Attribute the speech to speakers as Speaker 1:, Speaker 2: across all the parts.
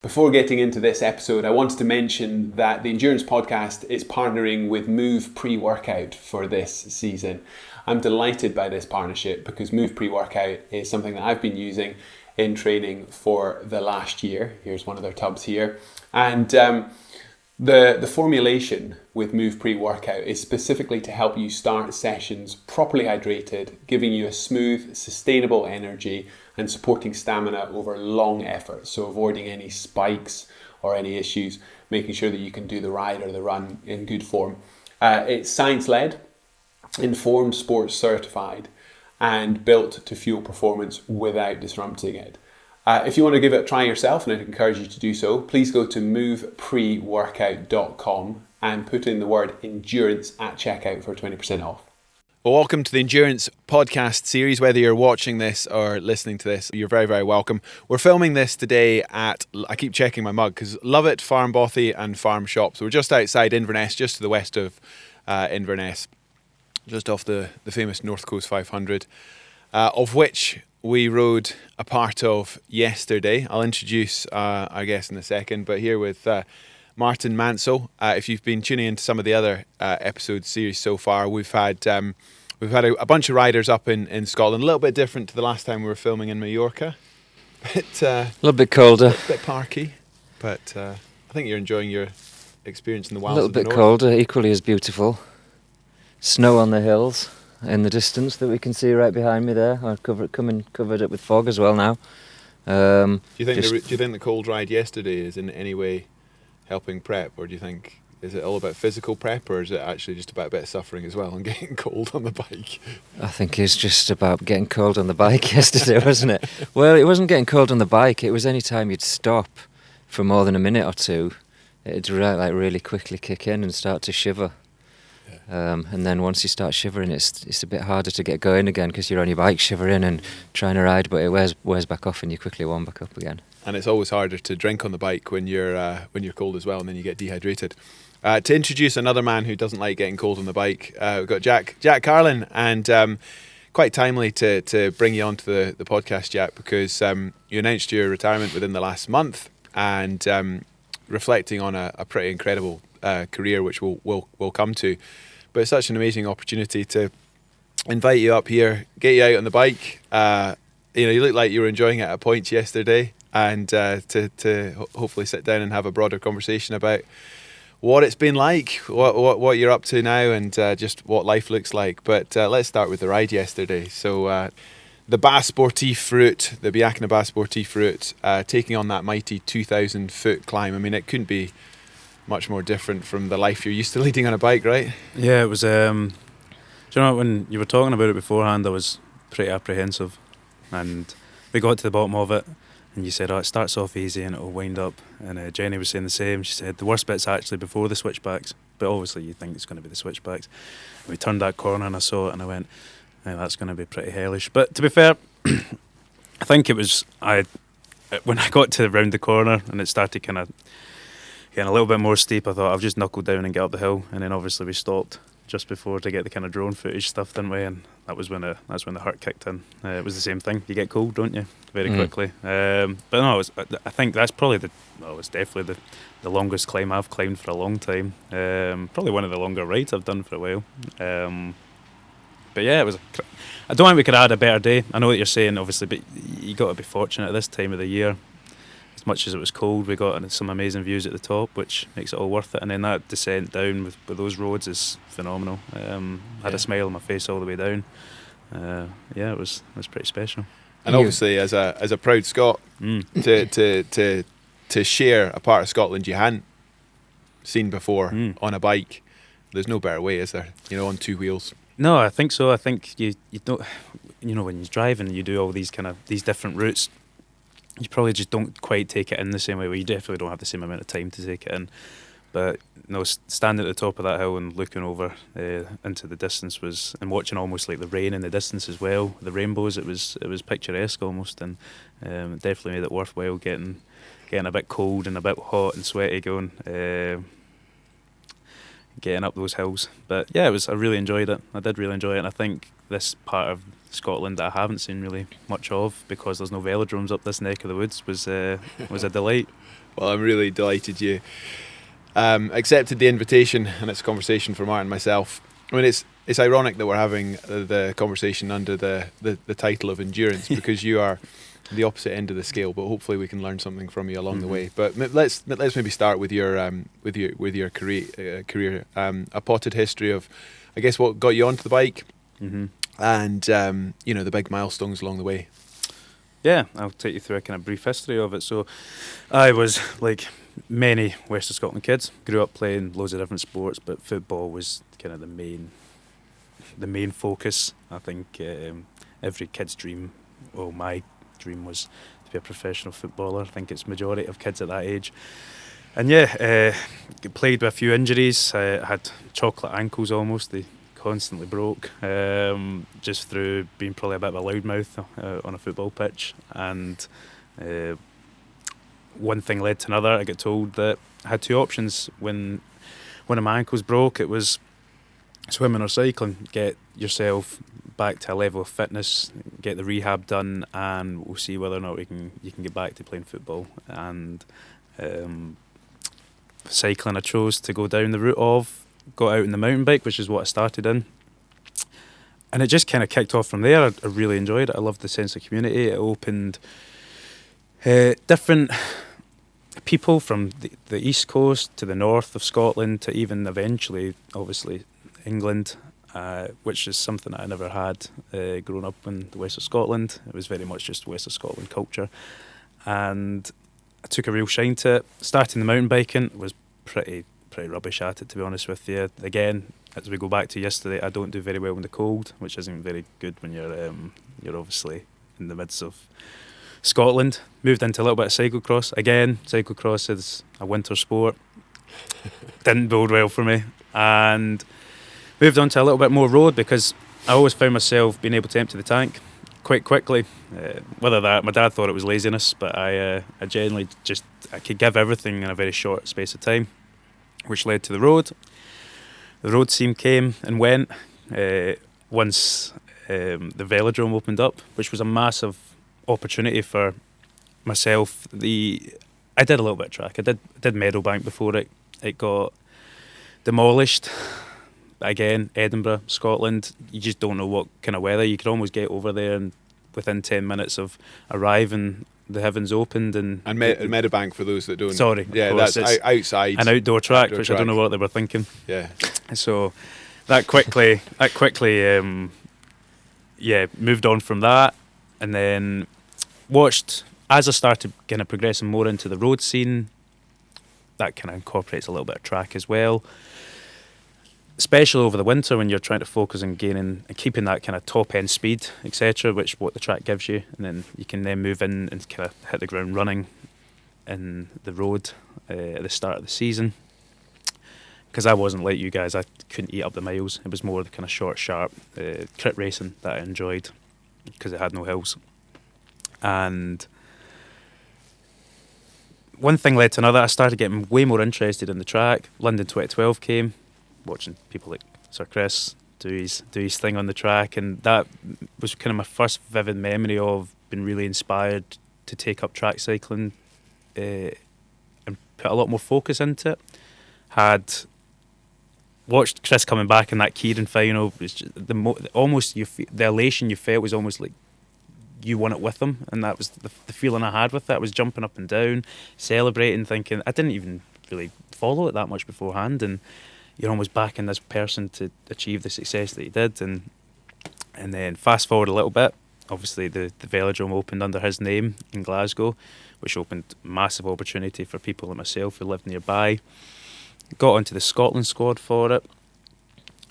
Speaker 1: Before getting into this episode, I wanted to mention that the Endurance Podcast is partnering with Move Pre-Workout for this season. I'm delighted by this partnership because Move Pre-Workout is something that I've been using in training for the last year. Here's one of their tubs here. And the formulation with Move Pre-Workout is specifically to help you start sessions properly hydrated, giving you a smooth, sustainable energy and supporting stamina over long efforts. So avoiding any spikes or any issues, making sure that you can do the ride or the run in good form. It's science-led, informed sports certified, and built to fuel performance without disrupting it. If you want to give it a try yourself, and I'd encourage you to do so, please go to movepreworkout.com and put in the word endurance at checkout for 20% off. Well, welcome to the Endurance Podcast series. Whether you're watching this or listening to this, you're very, very welcome. We're filming this today at, I keep checking my mug, because Lovat Farm Cafe and Farm Shop. So we're just outside Inverness, just to the west of Inverness, just off the famous North Coast 500, of which we rode a part of yesterday. I'll introduce our guest in a second, but here with Martin Mansell. If you've been tuning into some of the other episode series so far, we've had a bunch of riders up in Scotland. A little bit different to the last time we were filming in Mallorca. A
Speaker 2: little bit colder.
Speaker 1: A bit parky, but I think you're enjoying your experience in the wilds.
Speaker 2: A little bit colder, equally as beautiful. Snow on the hills in the distance that we can see right behind me there. Covered up with fog as well now.
Speaker 1: Do you think the cold ride yesterday is in any way helping prep, or do you think is it all about physical prep, or is it actually just about a bit of suffering as well and getting cold on the bike?
Speaker 2: I think it's just about getting cold on the bike yesterday, wasn't it? Well, it wasn't getting cold on the bike. It was any time you'd stop for more than a minute or two, it'd really quickly kick in and start to shiver. Yeah. And then once you start shivering, it's a bit harder to get going again because you're on your bike shivering and trying to ride, but it wears back off and you quickly warm back up again.
Speaker 1: And it's always harder to drink on the bike when you're cold as well, and then you get dehydrated. To introduce another man who doesn't like getting cold on the bike, we've got Jack Carlin, and quite timely to bring you onto the podcast, Jack, because you announced your retirement within the last month, and reflecting on a pretty incredible career, which we'll come to. But it's such an amazing opportunity to invite you up here, get you out on the bike. You look like you were enjoying it at points yesterday, and to hopefully sit down and have a broader conversation about what it's been like, what you're up to now, and just what life looks like. But let's start with the ride yesterday. So the Ba Sportive route, the Ba Sportive route, taking on that mighty 2,000 foot climb. I mean, it couldn't be much more different from the life you're used to leading on a bike, right?
Speaker 3: Yeah, it was. Do you know, when you were talking about it beforehand, I was pretty apprehensive, and we got to the bottom of it. And you said, it starts off easy and it'll wind up. And Jenny was saying the same. She said the worst bit's actually before the switchbacks. But obviously you think it's going to be the switchbacks. And we turned that corner and I saw it and I went, that's going to be pretty hellish. But to be fair, I think it was, when I got to round the corner and it started kind of getting a little bit more steep, I thought I'll just knuckle down and get up the hill. And then obviously we stopped just before to get the kind of drone footage stuff, didn't we? And that's when the hurt kicked in. It was the same thing. You get cold, don't you? Very quickly. But no, I think that's probably it's definitely the longest climb I've climbed for a long time. Probably one of the longer rides I've done for a while. But yeah, I don't think we could have had a better day. I know what you're saying, obviously, but you got to be fortunate at this time of the year. As much as it was cold, we got some amazing views at the top, which makes it all worth it. And then that descent down with those roads is phenomenal. Had a smile on my face all the way down. It was pretty special.
Speaker 1: And obviously, as a proud Scot, to share a part of Scotland you hadn't seen before on a bike, there's no better way, is there? On two wheels.
Speaker 3: No, I think so. I think you don't. When you drive and you do all these different routes, you probably just don't quite take it in the same way. Well, you definitely don't have the same amount of time to take it in. But standing at the top of that hill and looking over into the distance and watching almost like the rain in the distance as well, the rainbows, it was picturesque almost, and it definitely made it worthwhile getting a bit cold and a bit hot and sweaty going, getting up those hills. But yeah, I really enjoyed it. I did really enjoy it, and I think this part of Scotland that I haven't seen really much of, because there's no velodromes up this neck of the woods, was a delight.
Speaker 1: Well, I'm really delighted you accepted the invitation, and it's a conversation for Martin and myself. I mean, it's ironic that we're having the conversation under the title of endurance, because you are the opposite end of the scale, but hopefully we can learn something from you along the way. But let's maybe start with your career. A potted history of, I guess, what got you onto the bike, and the big milestones along the way.
Speaker 3: Yeah, I'll take you through a kind of brief history of it. So I was like many Western Scotland kids, grew up playing loads of different sports, but football was kind of the main focus. I think every kid's dream, well, my dream was to be a professional footballer. I think it's majority of kids at that age. And played with a few injuries. I had chocolate ankles almost. They constantly broke, just through being probably a bit of a loudmouth on a football pitch. And one thing led to another. I got told that I had two options when one of my ankles broke. It was swimming or cycling. Get yourself back to a level of fitness, get the rehab done, and we'll see whether or not you can get back to playing football. And cycling, I chose to go down the route of, got out in the mountain bike, which is what I started in. And it just kind of kicked off from there. I really enjoyed it. I loved the sense of community. It opened different people from the east coast to the north of Scotland to even eventually, obviously, England, which is something that I never had growing up in the west of Scotland. It was very much just west of Scotland culture. And I took a real shine to it. Starting the mountain biking, was pretty rubbish at it, to be honest with you. Again, as we go back to yesterday, I don't do very well in the cold, which isn't very good when you're obviously in the midst of Scotland. Moved into a little bit of cyclocross. Again, cyclocross is a winter sport. Didn't bode well for me. And moved on to a little bit more road, because I always found myself being able to empty the tank quite quickly. Whether that, my dad thought it was laziness, but I generally I could give everything in a very short space of time, which led to the road. The road scene came and went once the velodrome opened up, which was a massive opportunity for myself. I did a little bit of track. I did Meadowbank before it got demolished. Again, Edinburgh, Scotland, you just don't know what kind of weather. You could almost get over there and within 10 minutes of arriving, the heavens opened. And
Speaker 1: Meadowbank, for those that don't.
Speaker 3: Sorry.
Speaker 1: Yeah, that's outside.
Speaker 3: An outdoor track, which I don't know what they were thinking.
Speaker 1: Yeah.
Speaker 3: So that quickly moved on from that, and then watched, as I started kind of progressing more into the road scene, that kind of incorporates a little bit of track as well. Especially over the winter, when you're trying to focus on gaining and keeping that kind of top end speed, etc., which what the track gives you, and then you can then move in and kind of hit the ground running in the road at the start of the season. Because I wasn't like you guys, I couldn't eat up the miles. It was more the kind of short, sharp crit racing that I enjoyed, because it had no hills. And one thing led to another. I started getting way more interested in the track. London 2012 came. Watching people like Sir Chris do his thing on the track, and that was kind of my first vivid memory of being really inspired to take up track cycling and put a lot more focus into it. Had watched Chris coming back in that Kieran final. It was just the elation you felt was almost like you won it with him, and that was the feeling I had with it. I was jumping up and down, celebrating, thinking I didn't even really follow it that much beforehand, and you're almost backing this person to achieve the success that he did. And then fast forward a little bit, obviously the velodrome opened under his name in Glasgow, which opened massive opportunity for people like myself who lived nearby. Got onto the Scotland squad for it.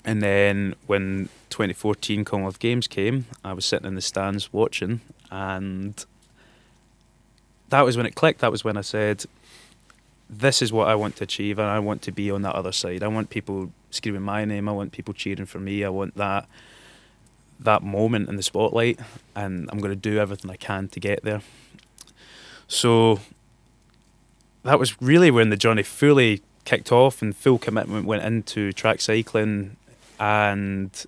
Speaker 3: And then when 2014 Commonwealth Games came, I was sitting in the stands watching, and that was when it clicked. That was when I said, this is what I want to achieve, and I want to be on that other side. I want people screaming my name. I want people cheering for me. I want that moment in the spotlight, and I'm going to do everything I can to get there. So that was really when the journey fully kicked off, and full commitment went into track cycling. And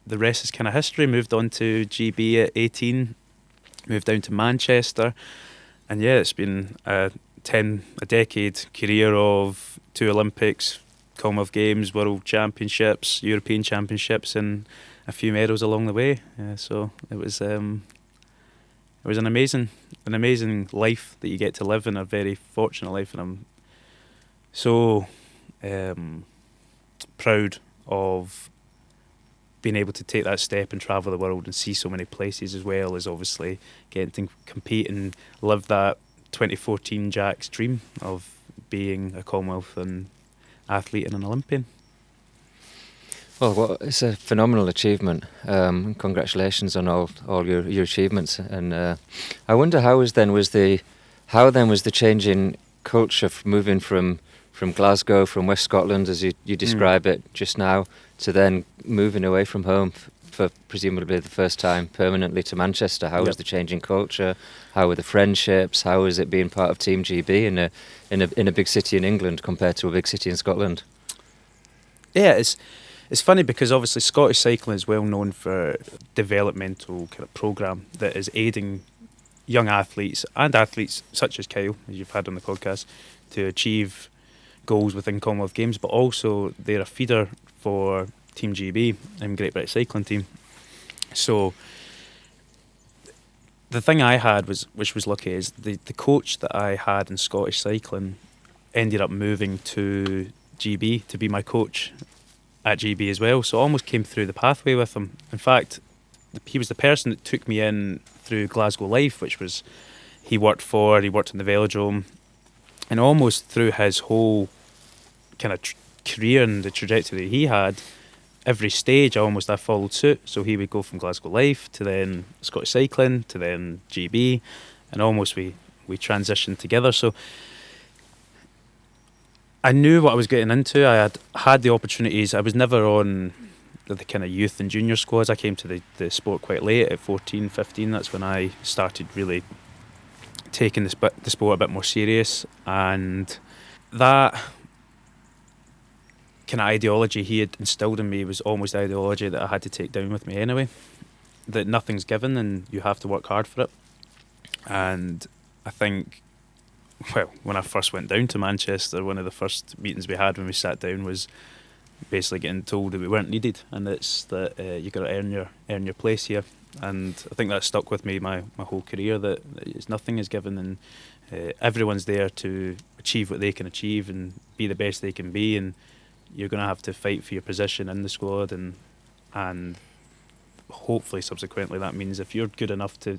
Speaker 3: the rest is kind of history. Moved on to GB at 18, moved down to Manchester, and yeah, it's been a decade career of 2 Olympics, Commonwealth Games, World Championships, European Championships, and a few medals along the way. So it was an amazing life that you get to live in, a very fortunate life, and I'm so proud of being able to take that step and travel the world and see so many places, as well as obviously getting to compete and live that 2014 Jack's dream of being a Commonwealth and athlete and an Olympian.
Speaker 2: Well, it's a phenomenal achievement. Congratulations on all your achievements. And I wonder how was the change in culture moving from Glasgow, from West Scotland, as you describe it just now, to then moving away from home for presumably the first time permanently to Manchester. How was the change in culture? How were the friendships? How was it being part of Team GB in a big city in England compared to a big city in Scotland?
Speaker 3: Yeah, it's funny because obviously Scottish cycling is well known for a developmental kind of programme that is aiding young athletes and athletes such as Kyle, as you've had on the podcast, to achieve goals within Commonwealth Games, but also they're a feeder for Team GB and Great British Cycling Team. So the thing I had which was lucky, is the coach that I had in Scottish cycling ended up moving to GB to be my coach at GB as well. So I almost came through the pathway with him. In fact, he was the person that took me in through Glasgow Life, which was he worked in the velodrome, and almost through his whole kind of career and the trajectory he had, every stage I followed suit. So he would go from Glasgow Life to then Scottish cycling to then GB, and almost we transitioned together. So I knew what I was getting into. I had the opportunities. I was never on the kind of youth and junior squads. I came to the sport quite late, at 14, 15. That's when I started really taking the sport a bit more serious. And that kind of ideology he had instilled in me was almost the ideology that I had to take down with me anyway. That nothing's given and you have to work hard for it. And I think, well, when I first went down to Manchester, one of the first meetings we had when we sat down was basically getting told that we weren't needed, and it's that you got to earn your place here. And I think that stuck with me my whole career, that it's nothing is given, and everyone's there to achieve what they can achieve and be the best they can be, and you're going to have to fight for your position in the squad, and hopefully subsequently that means if you're good enough to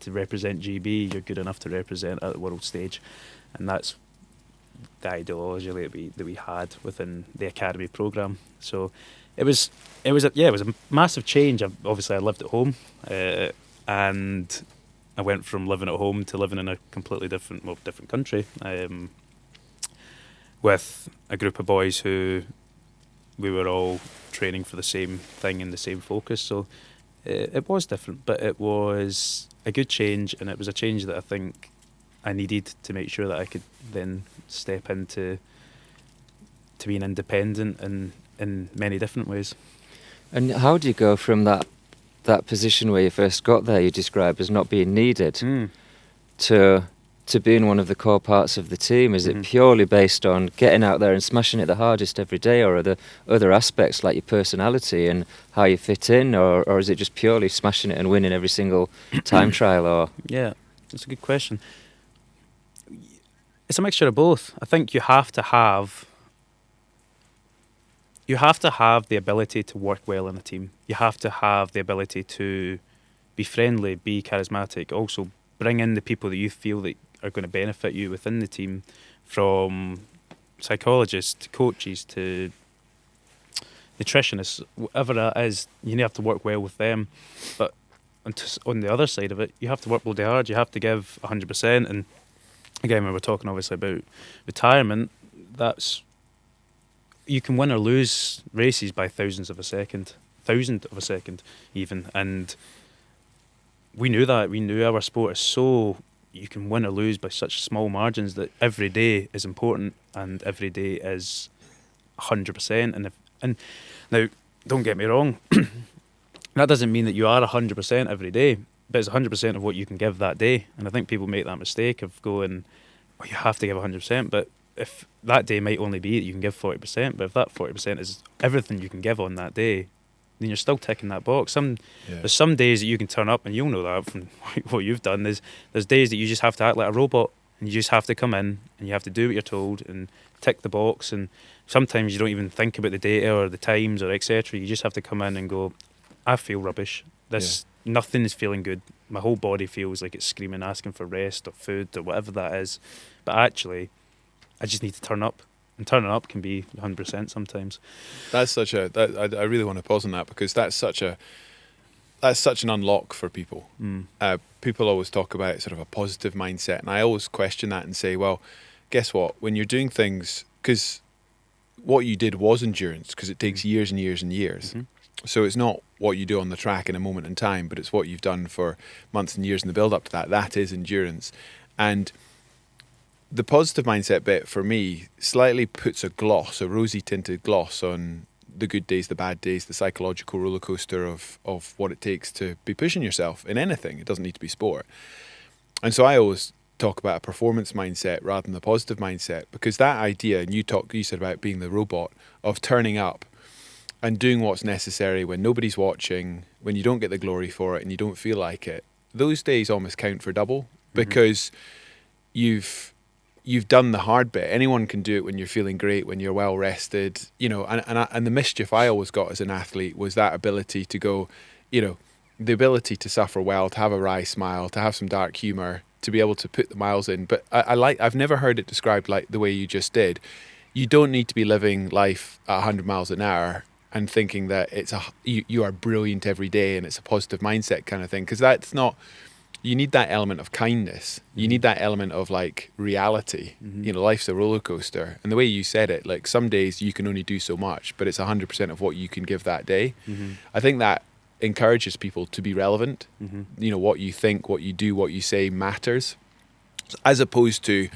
Speaker 3: represent GB, you're good enough to represent at the world stage. And that's the ideology that we had within the academy programme. So it was a massive change. Obviously I lived at home, and I went from living at home to living in a completely different country, with a group of boys who we were all training for the same thing and the same focus. So it was different, but it was a good change, and it was a change that I think I needed to make sure that I could then step into being independent in many different ways.
Speaker 2: And how do you go from that position where you first got there, you describe as not being needed, to being one of the core parts of the team? Is it purely based on getting out there and smashing it the hardest every day, or are there other aspects like your personality and how you fit in, or is it just purely smashing it and winning every single time trial? Or
Speaker 3: Yeah, that's a good question. It's a mixture of both. I think you have to have the ability to work well in a team. You have to have the ability to be friendly, be charismatic, also bring in the people that you feel that are going to benefit you within the team, from psychologists to coaches to nutritionists, whatever that is. You have to work well with them. But on the other side of it, you have to work bloody hard. You have to give 100%. And again, when we're talking obviously about retirement, you can win or lose races by thousandth of a second even. And we knew that. We knew our sport is so, you can win or lose by such small margins, that every day is important and every day is 100%. And now, don't get me wrong, That doesn't mean that you are 100% every day, but it's 100% of what you can give that day. And I think people make that mistake of going, oh, you have to give 100%, but if that day might only be that you can give 40%, but if that 40% is everything you can give on that day, then you're still ticking that box. There's some days that you can turn up, and you'll know that from what you've done. There's days that you just have to act like a robot, and you just have to come in and you have to do what you're told and tick the box. And sometimes you don't even think about the data or the times or etc. You just have to come in and go, I feel rubbish. Nothing is feeling good. My whole body feels like it's screaming, asking for rest or food or whatever that is. But actually, I just need to turn up. And turning up can be 100% sometimes.
Speaker 1: That's I really want to pause on that, because that's such an unlock for people. People always talk about sort of a positive mindset, and I always question that and say, well, guess what? When you're doing things, because what you did was endurance, because it takes years and years and years. Mm-hmm. So it's not what you do on the track in a moment in time, but it's what you've done for months and years in the build up to that. That is endurance. And the positive mindset bit for me slightly puts a rosy tinted gloss on the good days, the bad days, the psychological roller coaster of what it takes to be pushing yourself in anything. It doesn't need to be sport. And so I always talk about a performance mindset rather than the positive mindset, because that idea, and you said about being the robot, of turning up and doing what's necessary when nobody's watching, when you don't get the glory for it and you don't feel like it, those days almost count for double, because you've done the hard bit. Anyone can do it when you're feeling great, when you're well rested, and the mischief I always got as an athlete was that ability to go, the ability to suffer well, to have a wry smile, to have some dark humour, to be able to put the miles in. But I've never heard it described like the way you just did. You don't need to be living life at 100 miles an hour and thinking that you are brilliant every day and it's a positive mindset kind of thing, because that's not. You need that element of kindness. You need that element of like reality. Life's a roller coaster, and the way you said it, like some days you can only do so much, but it's 100% of what you can give that day. I think that encourages people to be relevant. What you think, what you do, what you say matters, as opposed to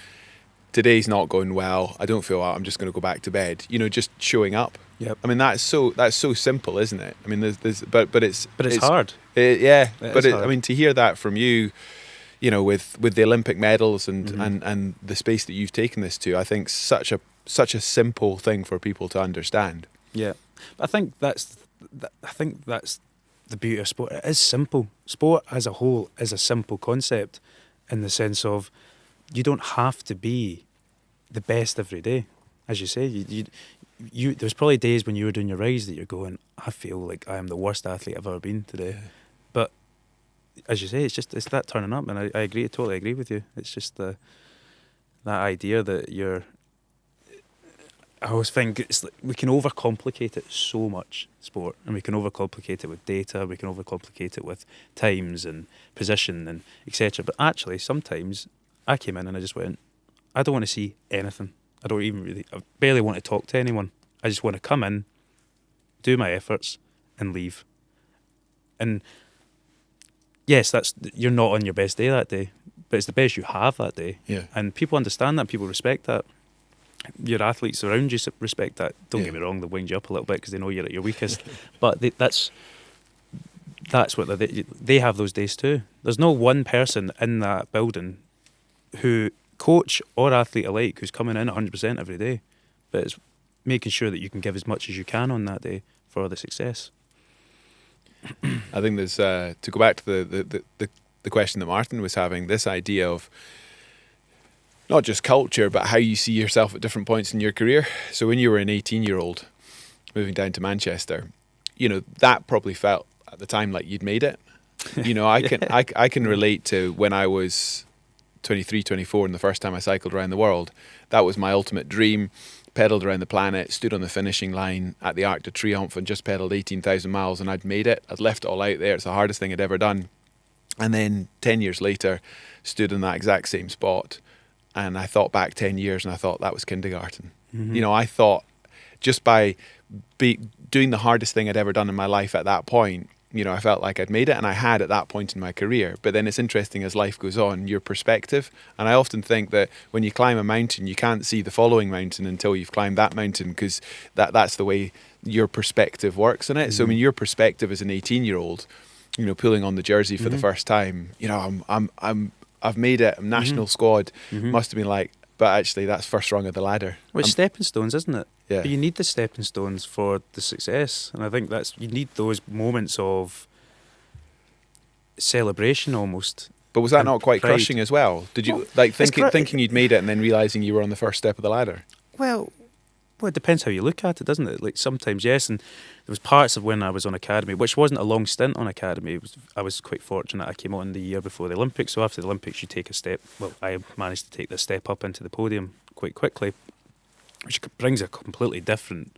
Speaker 1: today's not going well, I don't feel well, I'm just going to go back to bed. Just showing up. Yep. I mean, that's so simple, isn't it? I mean, but it's
Speaker 3: hard.
Speaker 1: I mean, to hear that from you, with the Olympic medals and the space that you've taken this to, I think such a simple thing for people to understand.
Speaker 3: Yeah, I think that's the beauty of sport. It is simple. Sport as a whole is a simple concept, in the sense of you don't have to be the best every day. As you say, there's probably days when you were doing your rides that you're going, I feel like I am the worst athlete I've ever been today. But as you say, it's that turning up, and I totally agree with you. It's just that idea that I always think it's like we can overcomplicate it so much, sport, and we can overcomplicate it with data, we can overcomplicate it with times and position and etc. But actually, sometimes I came in and I just went, I don't want to see anything. I barely want to talk to anyone. I just want to come in, do my efforts, and leave. And yes, you're not on your best day that day, but it's the best you have that day.
Speaker 1: Yeah.
Speaker 3: And people understand that, people respect that. Your athletes around you respect that. Don't get me wrong, they wind you up a little bit because they know you're at your weakest. But that's what they have those days too. There's no one person in that building who, coach or athlete alike, who's coming in 100% every day, but it's making sure that you can give as much as you can on that day for the success.
Speaker 1: I think there's to go back to the question that Martin was having, this idea of not just culture, but how you see yourself at different points in your career. So when you were an 18-year-old moving down to Manchester, that probably felt at the time like you'd made it. I can relate to when I was 23, 24, and the first time I cycled around the world. That was my ultimate dream. Pedalled around the planet, stood on the finishing line at the Arc de Triomphe and just pedalled 18,000 miles, and I'd made it. I'd left it all out there. It's the hardest thing I'd ever done. And then 10 years later, stood in that exact same spot, and I thought back 10 years and I thought that was kindergarten. I thought just by doing the hardest thing I'd ever done in my life at that point, I felt like I'd made it, and I had at that point in my career. But then it's interesting, as life goes on, your perspective. And I often think that when you climb a mountain, you can't see the following mountain until you've climbed that mountain, because that's the way your perspective works in it. So I mean, your perspective as an 18-year-old, pulling on the jersey for the first time, I've made it. I'm national squad. Must have been like, but actually that's first rung of the ladder.
Speaker 3: Well, it's stepping stones, isn't it?
Speaker 1: Yeah.
Speaker 3: But you need the stepping stones for the success, and I think you need those moments of celebration almost.
Speaker 1: But was that
Speaker 3: and
Speaker 1: not quite
Speaker 3: pride.
Speaker 1: crushing as well? Did you thinking you'd made it and then realising you were on the first step of the ladder?
Speaker 3: Well, it depends how you look at it, doesn't it? Like sometimes yes, and there was parts of when I was on academy, which wasn't a long stint on academy. I was quite fortunate. I came on the year before the Olympics, so after the Olympics, you take a step. Well, I managed to take the step up into the podium quite quickly, which brings a completely different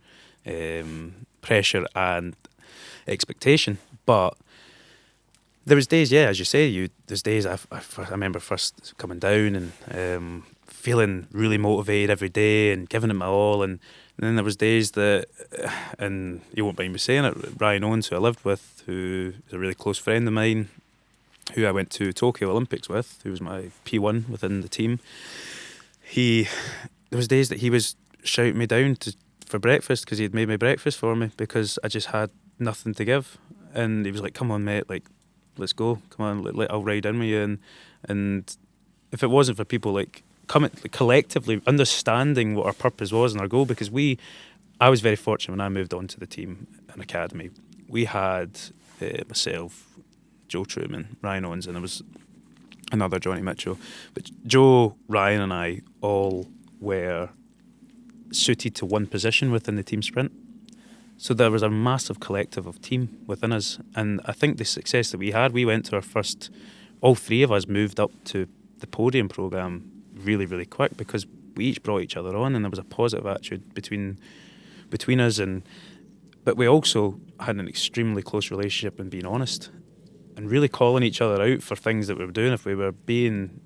Speaker 3: pressure and expectation. But there was days, as you say, there's days I remember first coming down and feeling really motivated every day and giving it my all, and then there was days that, and you won't mind me saying it, Ryan Owens, who I lived with, who is a really close friend of mine, who I went to Tokyo Olympics with, who was my P1 within the team, there was days that he was shouting me down for breakfast because he had made my breakfast for me because I just had nothing to give, and he was like, "Come on, mate, like, let's go, come on, I'll ride in with you," and if it wasn't for people like coming collectively understanding what our purpose was and our goal, because I was very fortunate when I moved on to the team and academy. We had myself, Joe Truman, Ryan Owens, and there was another Johnny Mitchell, but Joe, Ryan and I all were suited to one position within the team sprint. So there was a massive collective of team within us, and I think the success that we had, we went to our first, all three of us moved up to the podium programme really, really quick because we each brought each other on, and there was a positive attitude between us, but we also had an extremely close relationship and being honest and really calling each other out for things that we were doing. If we were being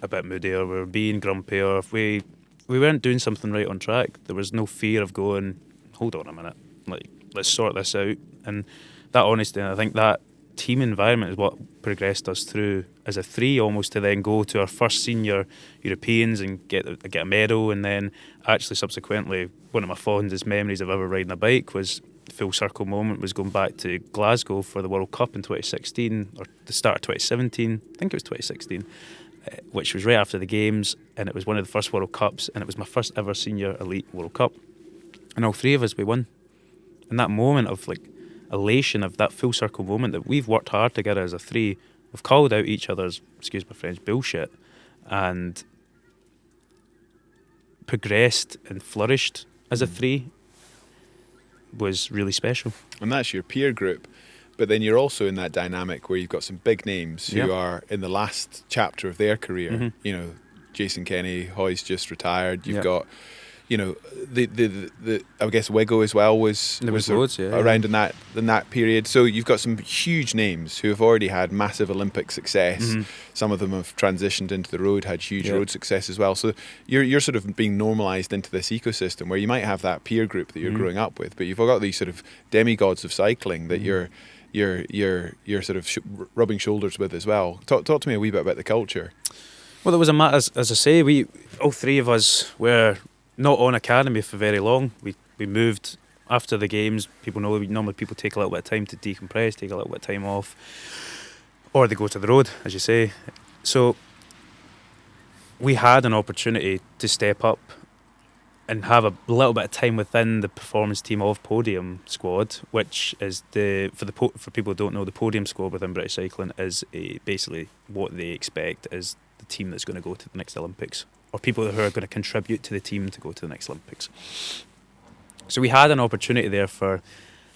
Speaker 3: a bit moody or we were being grumpy, or if we weren't doing something right on track, there was no fear of going, hold on a minute, like, let's sort this out. And that honesty, and I think that team environment is what progressed us through as a three, almost to then go to our first senior Europeans and get a medal. And then actually subsequently, one of my fondest memories of ever riding a bike was the full circle moment, was going back to Glasgow for the World Cup in 2016, or the start of 2017, I think it was 2016, which was right after the games, and it was one of the first World Cups, and it was my first ever senior elite World Cup, and all three of us, we won. And that moment of like elation, of that full circle moment, that we've worked hard together as a three, we've called out each other's, excuse my French, bullshit, and progressed and flourished as a three, was really special.
Speaker 1: And that's your peer group. But then you're also in that dynamic where you've got some big names who are in the last chapter of their career. Jason Kenny, Hoy's just retired. You've got, the I guess Wigo as well was
Speaker 3: loads,
Speaker 1: around in that period. So you've got some huge names who have already had massive Olympic success. Some of them have transitioned into the road, had huge road success as well. So you're sort of being normalised into this ecosystem where you might have that peer group that you're growing up with, but you've got these sort of demigods of cycling that you're sort of rubbing shoulders with as well. Talk to me a wee bit about the culture.
Speaker 3: Well, there was as I say, we all three of us were not on academy for very long. We moved after the games. People know normally people take a little bit of time to decompress, take a little bit of time off, or they go to the road, as you say. So we had an opportunity to step up and have a little bit of time within the performance team of Podium Squad, which is for people who don't know, the Podium Squad within British cycling is basically what they expect is the team that's going to go to the next Olympics, or people who are going to contribute to the team to go to the next Olympics. So we had an opportunity there for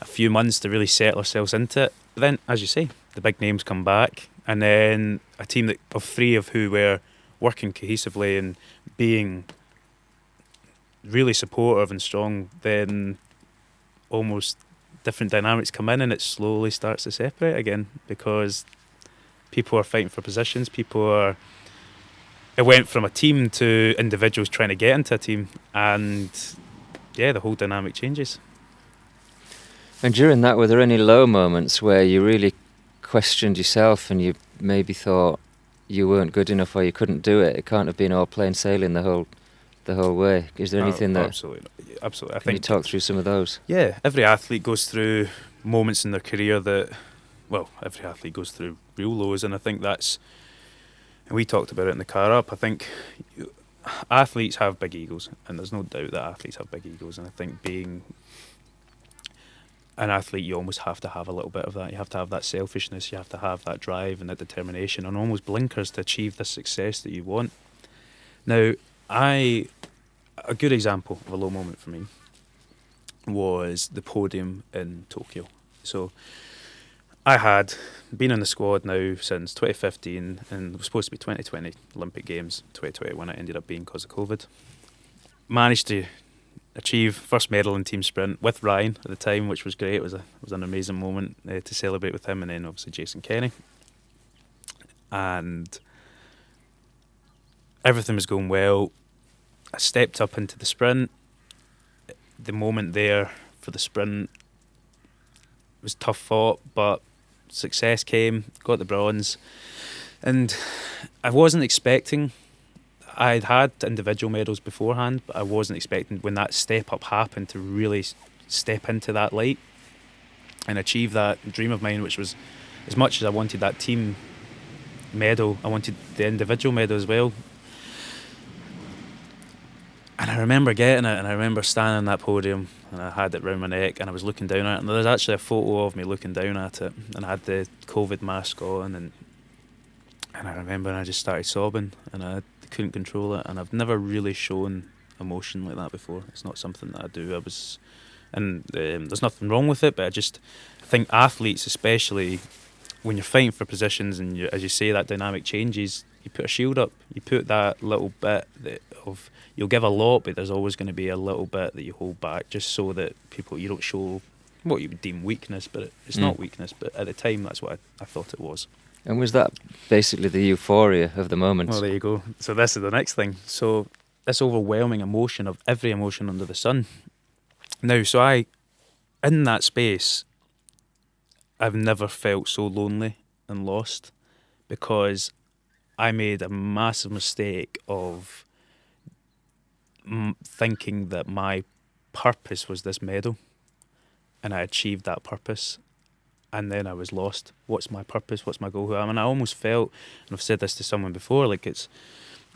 Speaker 3: a few months to really settle ourselves into it. But then, as you say, the big names come back, and then a team of three of who were working cohesively and being really supportive and strong, then almost different dynamics come in, and it slowly starts to separate again, because people are fighting for positions, it went from a team to individuals trying to get into a team, and the whole dynamic changes.
Speaker 2: And during that, were there any low moments where you really questioned yourself and you maybe thought you weren't good enough or you couldn't do it? It can't have been all plain sailing the whole way. Is there anything that...
Speaker 3: Absolutely. I
Speaker 2: Can you talk through some of those?
Speaker 3: Yeah, every athlete goes through moments in their career that, well, every athlete goes through real lows, and I think that's, and we talked about it in the car up, I think athletes have big egos, and there's no doubt that athletes have big egos, and I think being an athlete, you almost have to have a little bit of that. You have to have that selfishness, you have to have that drive and that determination and almost blinkers to achieve the success that you want. Now, a good example of a low moment for me was the podium in Tokyo. So I had been in the squad now since 2015, and it was supposed to be 2020 Olympic Games, 2021 it ended up being because of COVID. Managed to achieve first medal in team sprint with Ryan at the time, which was great. It was an amazing moment to celebrate with him, and then obviously Jason Kenny. And everything was going well. I stepped up into the sprint. The moment there for the sprint was tough fought, but success came, got the bronze. And I wasn't expecting, I'd had individual medals beforehand, but I wasn't expecting when that step up happened to really step into that light and achieve that dream of mine, which was, as much as I wanted that team medal, I wanted the individual medal as well. And I remember getting it, and I remember standing on that podium, and I had it round my neck, and I was looking down at it, and there's actually a photo of me looking down at it, and I had the COVID mask on, and I remember I just started sobbing, and I couldn't control it, and I've never really shown emotion like that before. It's not something that I do. There's nothing wrong with it, but I think athletes, especially when you're fighting for positions, and as you say, that dynamic changes, you put a shield up, you put that little bit of, you'll give a lot, but there's always going to be a little bit that you hold back, just so that you don't show what you would deem weakness, but it's not weakness, but at the time that's what I thought it was.
Speaker 2: And was that basically the euphoria of the moment?
Speaker 3: Well, there you go. So this is the next thing. So this overwhelming emotion of every emotion under the sun. Now, so in that space, I've never felt so lonely and lost, because I made a massive mistake of thinking that my purpose was this medal, and I achieved that purpose, and then I was lost. What's my purpose? What's my goal? Who I am? And I almost felt, and I've said this to someone before,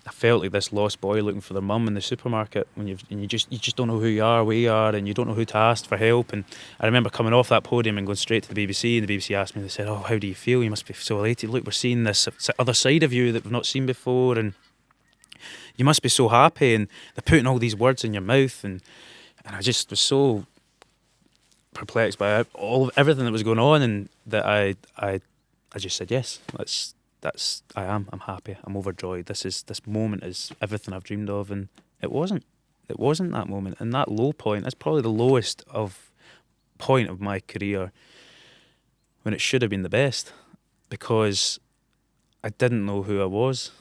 Speaker 3: I felt like this lost boy looking for their mum in the supermarket when you just don't know who you are, where you are, and you don't know who to ask for help. And I remember coming off that podium and going straight to the BBC, and the BBC asked me, they said, "Oh, how do you feel? You must be so elated. Look, we're seeing this other side of you that we've not seen before, and you must be so happy." And they're putting all these words in your mouth, and I just was so perplexed by everything that was going on, and that I just said yes. I'm happy. I'm overjoyed. This moment is everything I've dreamed of, and it wasn't that moment. And that low point, that's probably the lowest point of my career, when it should have been the best, because I didn't know who I was,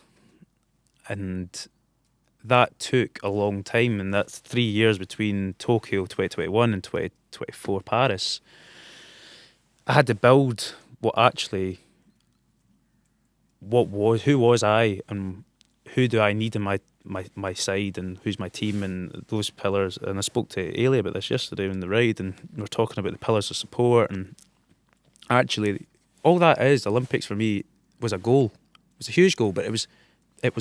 Speaker 3: and that took a long time. And that's 3 years between Tokyo 2021 and 2024 Paris. I had to build who was I, and who do I need in my side, and who's my team, and those pillars. And I spoke to Ailey about this yesterday in the ride, and we were talking about the pillars of support. And actually, all that is Olympics for me was a goal. It was a huge goal, but it was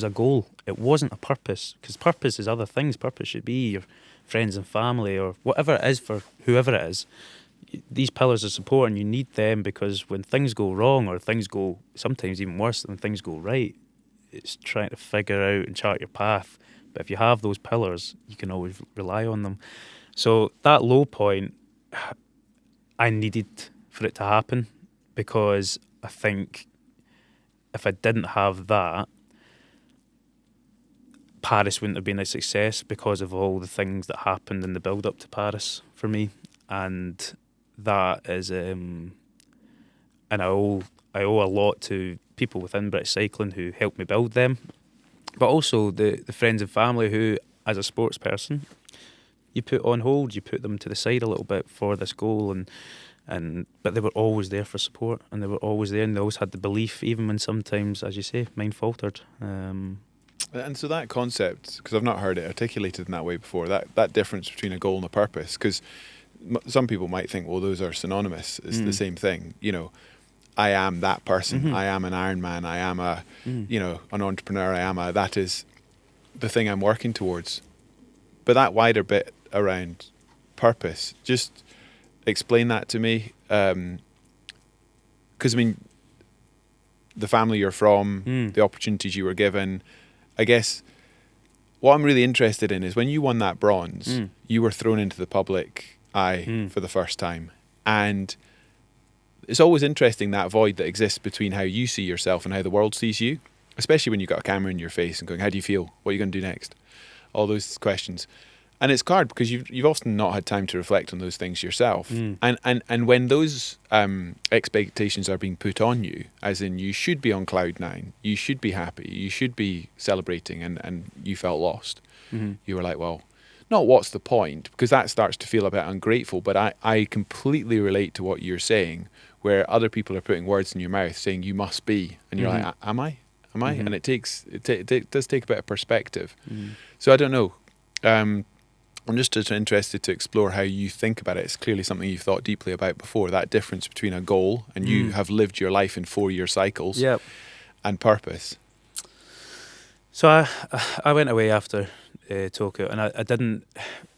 Speaker 3: a goal. It wasn't a purpose, because purpose is other things. Purpose should be your friends and family, or whatever it is for whoever it is. These pillars of support, and you need them, because when things go wrong, or things go sometimes even worse than things go right, it's trying to figure out and chart your path. But if you have those pillars, you can always rely on them. So that low point, I needed for it to happen, because I think if I didn't have that, Paris wouldn't have been a success, because of all the things that happened in the build up to Paris for me. And that is, and I owe a lot to people within British cycling who helped me build them, but also the friends and family who, as a sports person, you put on hold, you put them to the side a little bit for this goal, but they were always there for support, and they were always there, and they always had the belief, even when sometimes, as you say, mine faltered.
Speaker 1: And so that concept, because I've not heard it articulated in that way before, that difference between a goal and a purpose, because some people might think, well, those are synonymous. It's the same thing. You know, I am that person. I am an Ironman. I am an entrepreneur. That is the thing I'm working towards. But that wider bit around purpose, just explain that to me. Because, I mean, the family you're from, the opportunities you were given, I guess what I'm really interested in is when you won that bronze, you were thrown into the public eye for the first time. And it's always interesting, that void that exists between how you see yourself and how the world sees you, especially when you've got a camera in your face and going, how do you feel? What are you going to do next? All those questions. And it's hard because you've often not had time to reflect on those things yourself. And when those expectations are being put on you, as in you should be on cloud nine, you should be happy, you should be celebrating, and you felt lost. You were like, well, not what's the point, because that starts to feel a bit ungrateful, but I completely relate to what you're saying, where other people are putting words in your mouth saying you must be, and you're like, am I? And it does take a bit of perspective. So I don't know. I'm just interested to explore how you think about it. It's clearly something you've thought deeply about before, that difference between a goal, and you have lived your life in 4-year cycles, and purpose.
Speaker 3: So I went away after Tokyo, and I didn't,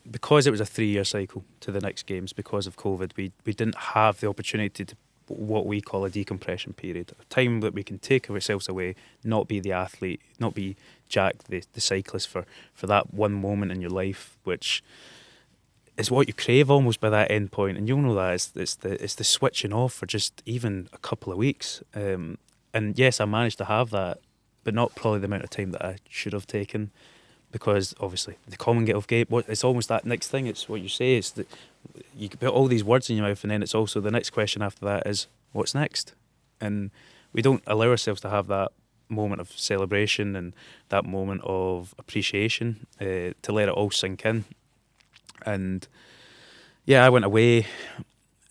Speaker 3: because it was a 3-year cycle to the next games because of COVID, we didn't have the opportunity to what we call a decompression period, a time that we can take ourselves away, not be the athlete, not be Jack the cyclist for that one moment in your life, which is what you crave almost by that end point. And you'll know that it's the switching off for just even a couple of weeks. And yes, I managed to have that, but not probably the amount of time that I should have taken, because obviously the Commonwealth Game, it's almost that next thing. It's what you say. It's that you put all these words in your mouth, and then it's also the next question after that is, what's next? And we don't allow ourselves to have that moment of celebration and that moment of appreciation, to let it all sink in. And yeah, I went away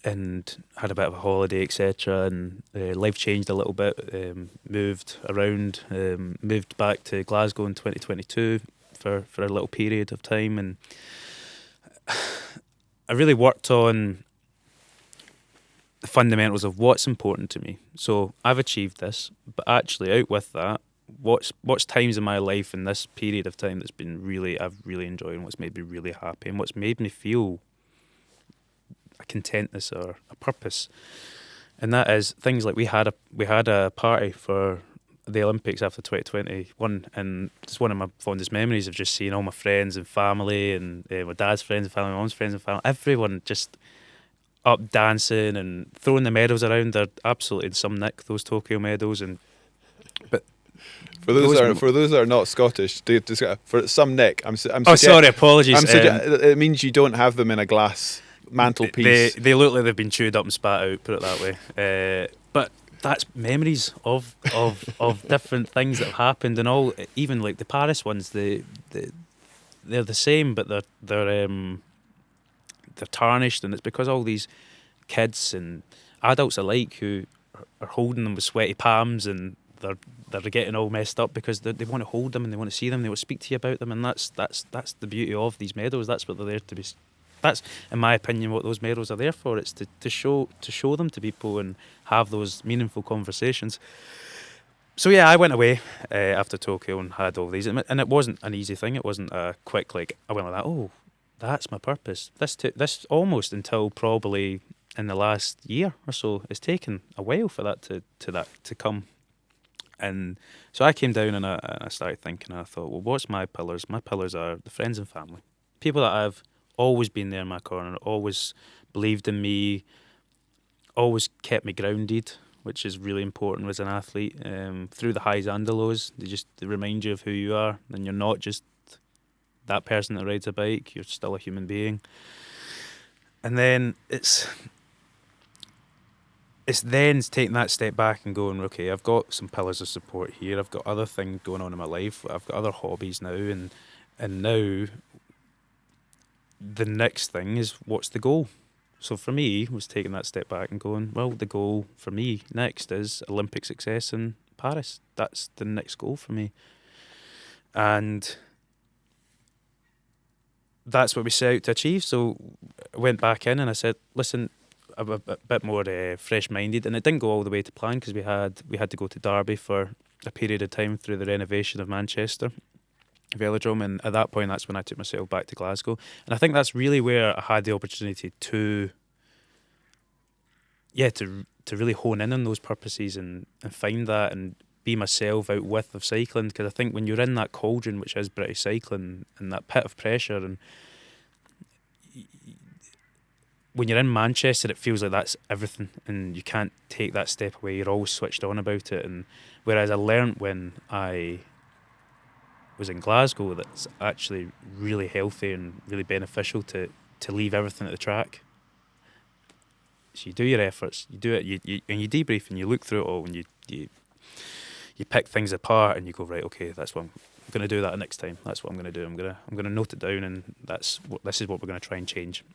Speaker 3: and had a bit of a holiday, etc. And life changed a little bit. Moved around, moved back to Glasgow in 2022 for a little period of time, and I really worked on the fundamentals of what's important to me. So I've achieved this, but actually out with that, what's times in my life in this period of time that's been I've really enjoyed, and what's made me really happy, and what's made me feel a contentness or a purpose. And that is things like we had a party for the Olympics after 2021, and it's one of my fondest memories of just seeing all my friends and family, and my dad's friends and family, my mum's friends and family, everyone just up dancing and throwing the medals around. They're absolutely some nick, those Tokyo medals. But
Speaker 1: for those that are not Scottish, for some nick,
Speaker 3: sorry, apologies.
Speaker 1: It means you don't have them in a glass mantelpiece.
Speaker 3: They look like they've been chewed up and spat out, put it that way. But that's memories of different things that have happened, and all, even like the Paris ones, they're the same, but they're tarnished, and it's because all these kids and adults alike who are holding them with sweaty palms, and they're getting all messed up because they want to hold them and they want to see them, they want to speak to you about them, and that's the beauty of these medals. That's what they're there to be. That's, in my opinion, what those medals are there for. It's to show them to people and have those meaningful conversations. So yeah, I went away after Tokyo and had all these, and it wasn't an easy thing. It wasn't a quick, like, I went like that, oh, that's my purpose. This almost until probably in the last year or so. It's taken a while for that to come. And so I came down and I started thinking, and I thought, well, what's my pillars? My pillars are the friends and family. People that I've always been there in my corner, always believed in me, always kept me grounded, which is really important as an athlete. Through the highs and the lows, they remind you of who you are, and you're not just that person that rides a bike, you're still a human being. And then it's then taking that step back and going, okay, I've got some pillars of support here, I've got other things going on in my life, I've got other hobbies now, and now the next thing is, what's the goal? So for me, was taking that step back and going, well, the goal for me next is Olympic success in Paris. That's the next goal for me. And that's what we set out to achieve. So I went back in and I said, listen, I'm a bit more fresh-minded. And it didn't go all the way to plan, because we had to go to Derby for a period of time through the renovation of Manchester Velodrome. And at that point, that's when I took myself back to Glasgow. And I think that's really where I had the opportunity to really hone in on those purposes and find that and be myself out with of cycling. Because I think when you're in that cauldron, which is British cycling, and that pit of pressure, and when you're in Manchester, it feels like that's everything, and you can't take that step away. You're always switched on about it. And whereas I learnt when I was in Glasgow, that's actually really healthy and really beneficial to leave everything at the track. So you do your efforts, you do it, and you debrief and you look through it all, and you pick things apart and you go, right, okay, that's what I'm going to do that next time. That's what I'm going to do. I'm going to note it down, and this is what we're going to try and change.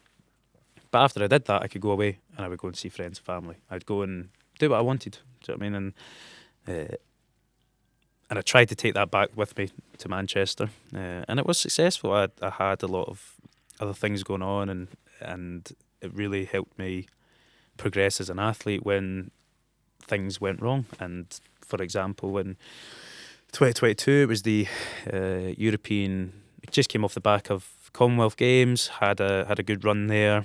Speaker 3: But after I did that, I could go away and I would go and see friends and family. I'd go and do what I wanted. Do you know what I mean? And I tried to take that back with me to Manchester, and it was successful. I had a lot of other things going on, and it really helped me progress as an athlete when things went wrong. And for example, in 2022, it was the European. It just came off the back of Commonwealth Games. Had a good run there,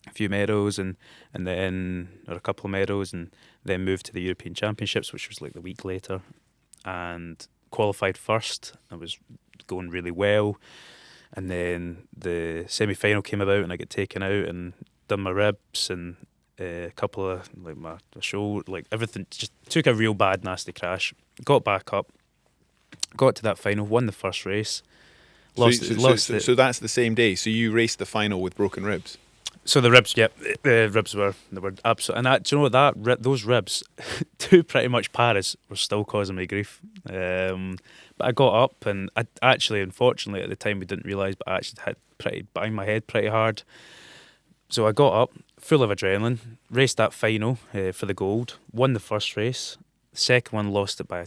Speaker 3: a few medals, and then a couple of medals, and then moved to the European Championships, which was like the week later, and qualified first. I was going really well, and then the semi-final came about, and I got taken out and done my ribs and a couple of like my shoulder, like everything. Just took a real bad, nasty crash. Got back up, got to that final, won the first race. Lost it.
Speaker 1: So that's the same day. So you raced the final with broken ribs.
Speaker 3: So the ribs, the ribs were absolute. And do you know what, those ribs, to pretty much Paris, were still causing me grief. But I got up, and I actually, unfortunately, at the time we didn't realise, but I actually had banged my head pretty hard. So I got up, full of adrenaline, raced that final for the gold, won the first race. The second one, lost it by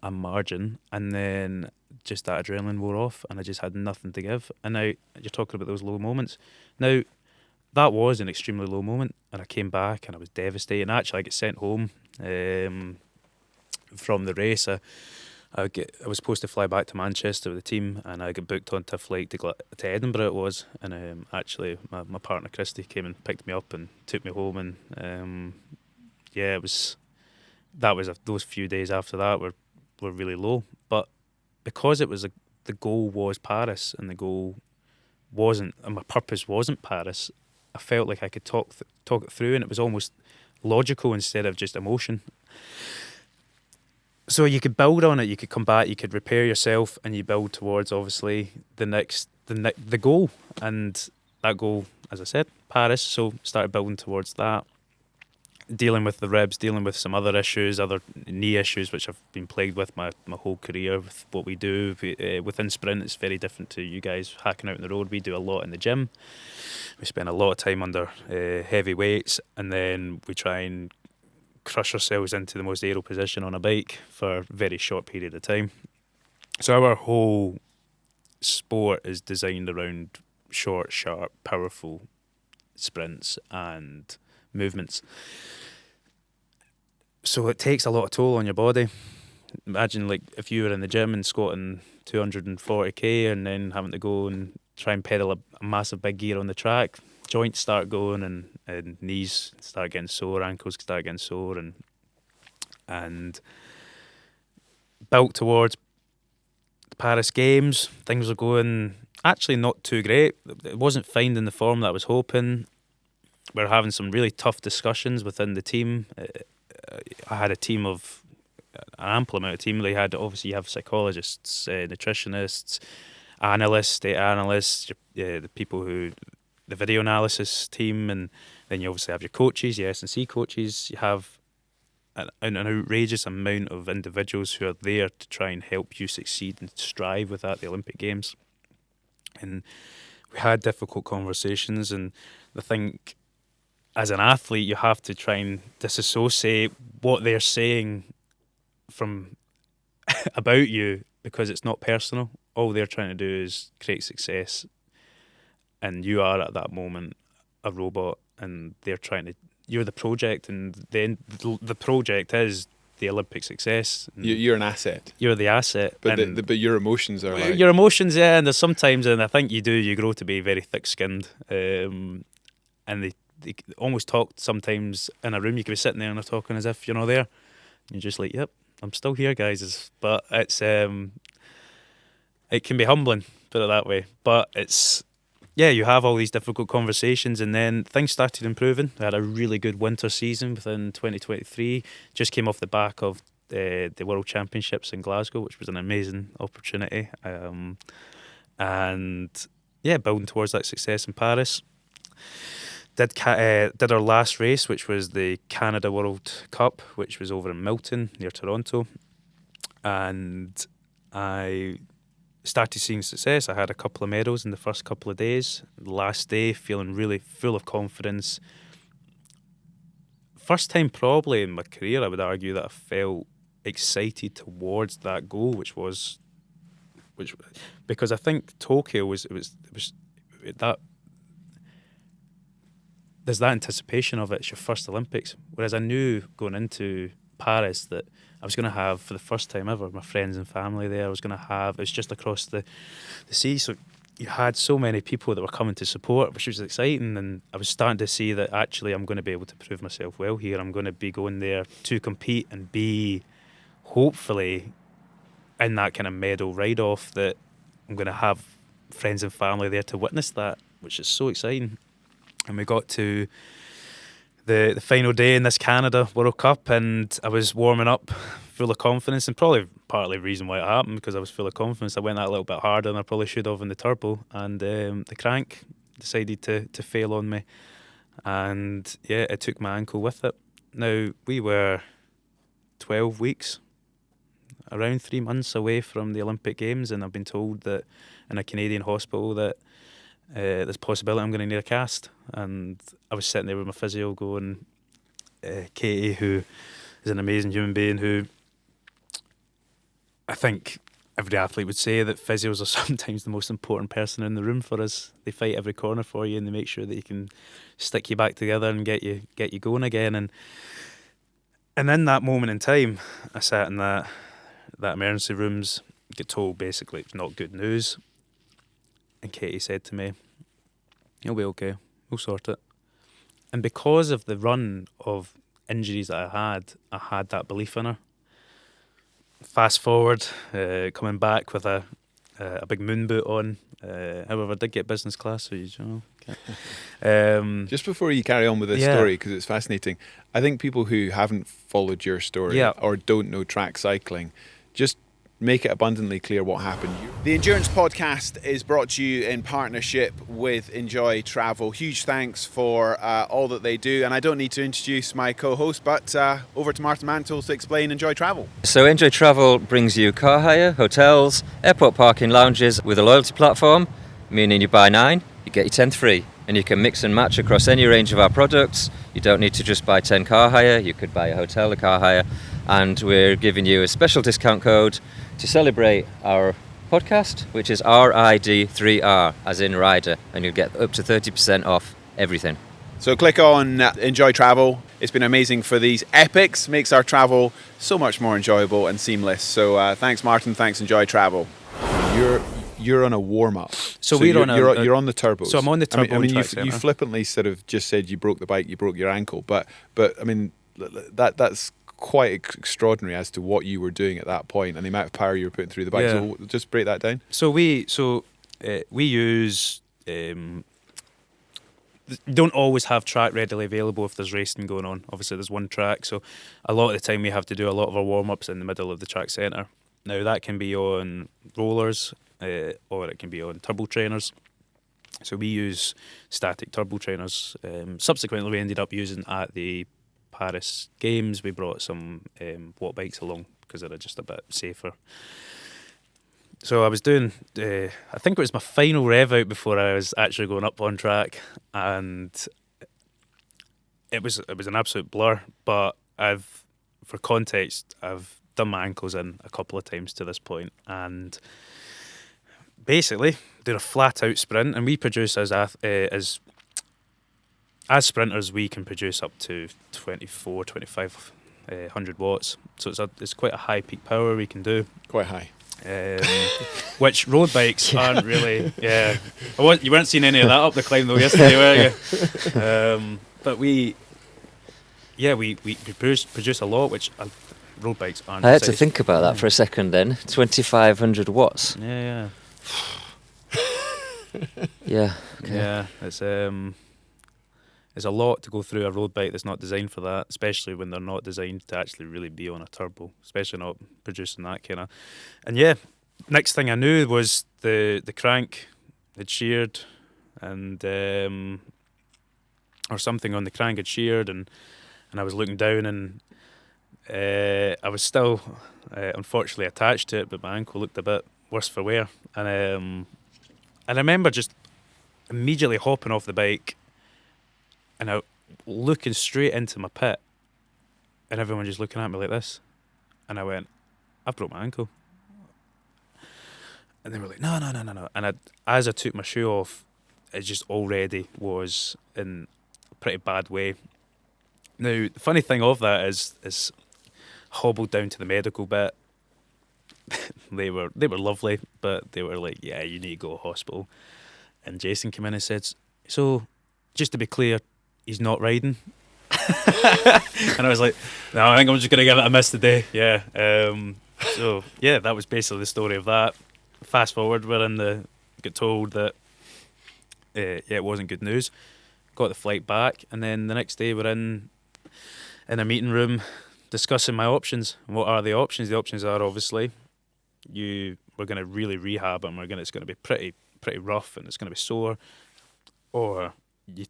Speaker 3: a margin, and then just that adrenaline wore off, and I just had nothing to give. And now you're talking about those low moments. Now, that was an extremely low moment, and I came back and I was devastated. And actually, I got sent home from the race. I was supposed to fly back to Manchester with the team, and I got booked onto a flight to Edinburgh. It was, and actually my partner Christy came and picked me up and took me home, and it was those few days after that were really low. But because it was the goal was Paris, and the goal wasn't, and my purpose wasn't Paris, I felt like I could talk it through, and it was almost logical instead of just emotion. So you could build on it, you could come back, you could repair yourself, and you build towards obviously the goal. And that goal, as I said, Paris. So started building towards that, dealing with the ribs, dealing with some other issues, other knee issues, which I've been plagued with my whole career with what we do. Within sprint, it's very different to you guys hacking out on the road. We do a lot in the gym. We spend a lot of time under heavy weights, and then we try and crush ourselves into the most aero position on a bike for a very short period of time. So our whole sport is designed around short, sharp, powerful sprints and movements. So it takes a lot of toll on your body. Imagine like if you were in the gym and squatting 240k and then having to go and try and pedal a massive big gear on the track. Joints start going, and knees start getting sore, ankles start getting sore, and built towards the Paris Games. Things were going actually not too great. It wasn't finding the form that I was hoping. We were having some really tough discussions within the team. I had a team of an ample amount of team. They had, obviously you have psychologists, nutritionists, analysts, data analysts, the people who, the video analysis team, and then you obviously have your coaches, your S&C coaches. You have an outrageous amount of individuals who are there to try and help you succeed and strive within the Olympic Games. And we had difficult conversations, and I think as an athlete you have to try and disassociate what they're saying from about you, because it's not personal. All they're trying to do is create success, and you are at that moment a robot, and you're the project, and then the project is the Olympic success.
Speaker 1: You're an asset.
Speaker 3: You're the asset.
Speaker 1: But but your emotions are like...
Speaker 3: Your emotions, yeah, and there's sometimes, and I think you grow to be very thick-skinned, and they almost talk sometimes in a room. You could be sitting there and they're talking as if you're not there. And you're just like, yep, I'm still here, guys. But it's it can be humbling, put it that way. But it's, yeah, you have all these difficult conversations, and then things started improving. I had a really good winter season within 2023. Just came off the back of the World Championships in Glasgow, which was an amazing opportunity. And yeah, building towards that success in Paris. Did our last race, which was the Canada World Cup, which was over in Milton near Toronto, and I started seeing success. I had a couple of medals in the first couple of days. The last day, feeling really full of confidence. First time probably in my career, I would argue, that I felt excited towards that goal, which because I think Tokyo was that. There's that anticipation of it. It's your first Olympics. Whereas I knew going into Paris that I was going to have, for the first time ever, my friends and family there. It was just across the sea. So you had so many people that were coming to support, which was exciting. And I was starting to see that actually I'm going to be able to prove myself well here. I'm going to be going there to compete and be, hopefully, in that kind of medal ride-off, that I'm going to have friends and family there to witness that, which is so exciting. And we got to the final day in this Canada World Cup, and I was warming up full of confidence, and probably partly the reason why it happened, because I was full of confidence. I went that little bit harder than I probably should have in the turbo, and the crank decided to fail on me, and yeah, it took my ankle with it. Now, we were 12 weeks, around 3 months away from the Olympic Games, and I've been told that in a Canadian hospital that there's a possibility I'm going to need a cast. And I was sitting there with my physio going, Katie, who is an amazing human being, who I think every athlete would say that physios are sometimes the most important person in the room for us. They fight every corner for you, and they make sure that you can stick you back together and get you going again. And in that moment in time, I sat in that emergency rooms, get told basically it's not good news. And Katie said to me, "You'll be okay, we'll sort it." And because of the run of injuries that I had that belief in her. Fast forward, coming back with a big moon boot on. However, I did get business class, so you know.
Speaker 1: Just before you carry on with this story, because it's fascinating, I think people who haven't followed your story or don't know track cycling, just make it abundantly clear what happened. The Endurance Podcast is brought to you in partnership with Enjoy Travel. Huge thanks for all that they do. And I don't need to introduce my co-host, but over to Martin Mansell to explain Enjoy Travel.
Speaker 2: So Enjoy Travel brings you car hire, hotels, airport parking lounges with a loyalty platform, meaning you buy 9, you get your 10th free. And you can mix and match across any range of our products. You don't need to just buy 10 car hire, you could buy a hotel, a car hire. And we're giving you a special discount code to celebrate our podcast, which is RID3R, as in rider, and you'll get up to 30% off everything.
Speaker 1: So click on Enjoy Travel. It's been amazing for these epics, makes our travel so much more enjoyable and seamless. So thanks Martin, thanks Enjoy Travel. You're on a warm-up. So you're on the turbos.
Speaker 3: So I'm on the turbo.
Speaker 1: You flippantly sort of just said you broke the bike, you broke your ankle, but I mean that's quite extraordinary as to what you were doing at that point and the amount of power you were putting through the bike. So just break that down.
Speaker 3: So we use don't always have track readily available if there's racing going on. Obviously there's one track, so a lot of the time we have to do a lot of our warm-ups in the middle of the track centre. Now that can be on rollers or it can be on turbo trainers. So we use static turbo trainers. Subsequently we ended up using at the Paris Games, we brought some watt bikes along because they're just a bit safer. So I was doing, I think it was my final rev out before I was actually going up on track, and it was an absolute blur. But for context, I've done my ankles in a couple of times to this point, and basically doing a flat out sprint, and we produce as sprinters, we can produce up to 2,500 watts. So it's quite a high peak power we can do.
Speaker 1: Quite high.
Speaker 3: Which road bikes aren't really. Yeah, you weren't seeing any of that up the climb though yesterday, were you? But we produce a lot, which road bikes aren't.
Speaker 2: I had to think about that for a second then. 2,500 watts.
Speaker 3: Yeah.
Speaker 2: Yeah. Okay.
Speaker 3: Yeah, it's a lot to go through a road bike that's not designed for that, especially when they're not designed to actually really be on a turbo, especially not producing that kind of. And yeah, next thing I knew was the crank had sheared, and or something on the crank had sheared, and I was looking down, and I was still unfortunately attached to it, but my ankle looked a bit worse for wear, and I remember just immediately hopping off the bike and out looking straight into my pit, and everyone just looking at me like this, and I went, I've broke my ankle. And they were like, no. And as I took my shoe off, it just already was in a pretty bad way. Now, the funny thing of that is hobbled down to the medical bit. They were lovely, but they were like, yeah, you need to go to hospital. And Jason came in and said, so, just to be clear, he's not riding. And I was like, no, I think I'm just going to give it a miss today. Yeah. So, yeah, that was basically the story of that. Fast forward, got told that it wasn't good news. Got the flight back, and then the next day we're in a meeting room discussing my options. What are the options? The options are obviously we're going to really rehab him. It's going to be pretty rough, and it's going to be sore. Or you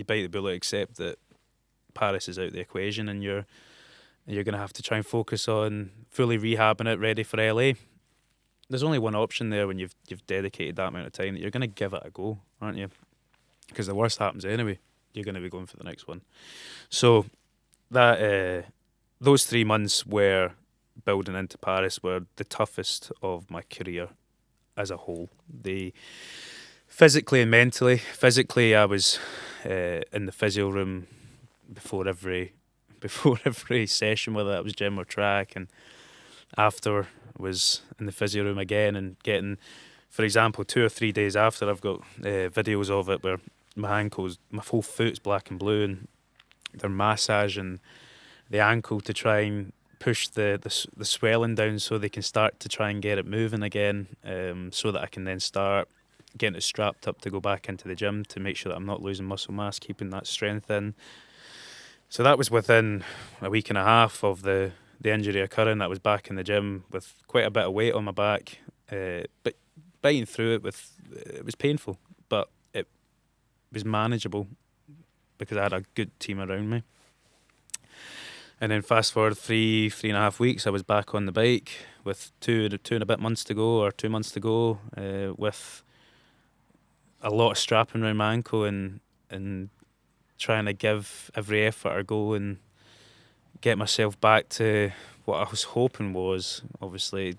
Speaker 3: bite the bullet, accept that Paris is out of the equation, and you're going to have to try and focus on fully rehabbing it, ready for LA. There's only one option there when you've dedicated that amount of time, that you're going to give it a go, aren't you? Because the worst happens anyway. You're going to be going for the next one. So that those 3 months were building into Paris were the toughest of my career as a whole. Physically and mentally. Physically, I was in the physio room before every session, whether that was gym or track, and after was in the physio room again, and getting, for example, 2 or 3 days after, I've got videos of it where my whole foot's black and blue, and they're massaging the ankle to try and push the swelling down so they can start to try and get it moving again, so that I can then start getting it strapped up to go back into the gym to make sure that I'm not losing muscle mass, keeping that strength in. So that was within a week and a half of the injury occurring. That was back in the gym with quite a bit of weight on my back, but biting through it it was painful, but it was manageable because I had a good team around me. And then fast forward 3.5 weeks, I was back on the bike with two and a bit months to go, or 2 months to go, with a lot of strapping around my ankle and trying to give every effort a go and get myself back to what I was hoping was obviously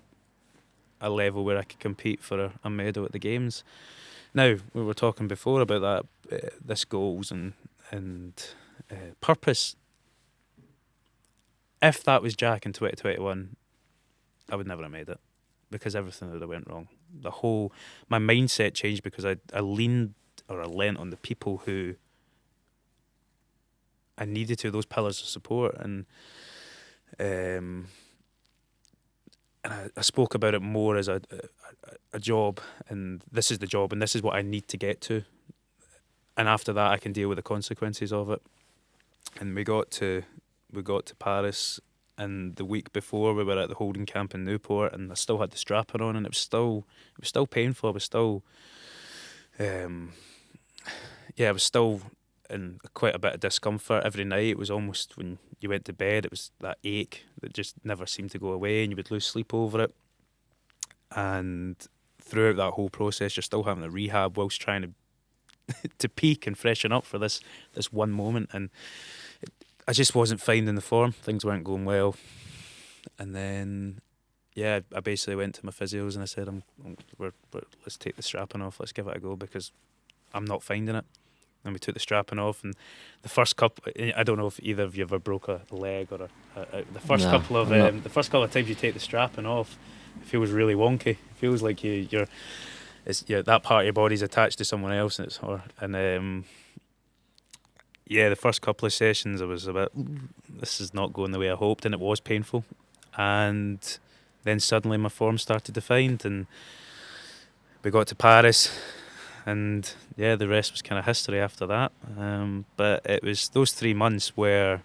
Speaker 3: a level where I could compete for a medal at the games. Now, we were talking before about that, this goals and purpose. If that was Jack in 2021, I would never have made it, because everything would have went wrong. My mindset changed because I leant on the people who I needed to, those pillars of support, and I spoke about it more as a job, and this is the job, and this is what I need to get to, and after that I can deal with the consequences of it. And we got to Paris, and the week before we were at the holding camp in Newport, and I still had the strapper on, and it was still painful. I was still I was still in quite a bit of discomfort every night. It was almost, when you went to bed, it was that ache that just never seemed to go away, and you would lose sleep over it. and throughout that whole process, you're still having to rehab whilst trying to peak and freshen up for this one moment. And I just wasn't finding the form. Things weren't going well. And then, I basically went to my physios and I said, let's take the strapping off. Let's give it a go because I'm not finding it. And we took the strapping off, and the first couple, I don't know if either of you ever broke a leg or the first couple of times you take the strapping off, it feels really wonky. It feels like you're that part of your body's attached to someone else, and the first couple of sessions I was a bit, this is not going the way I hoped, and it was painful. And then suddenly my form started to find, and we got to Paris. And the rest was kind of history after that. But it was those 3 months where,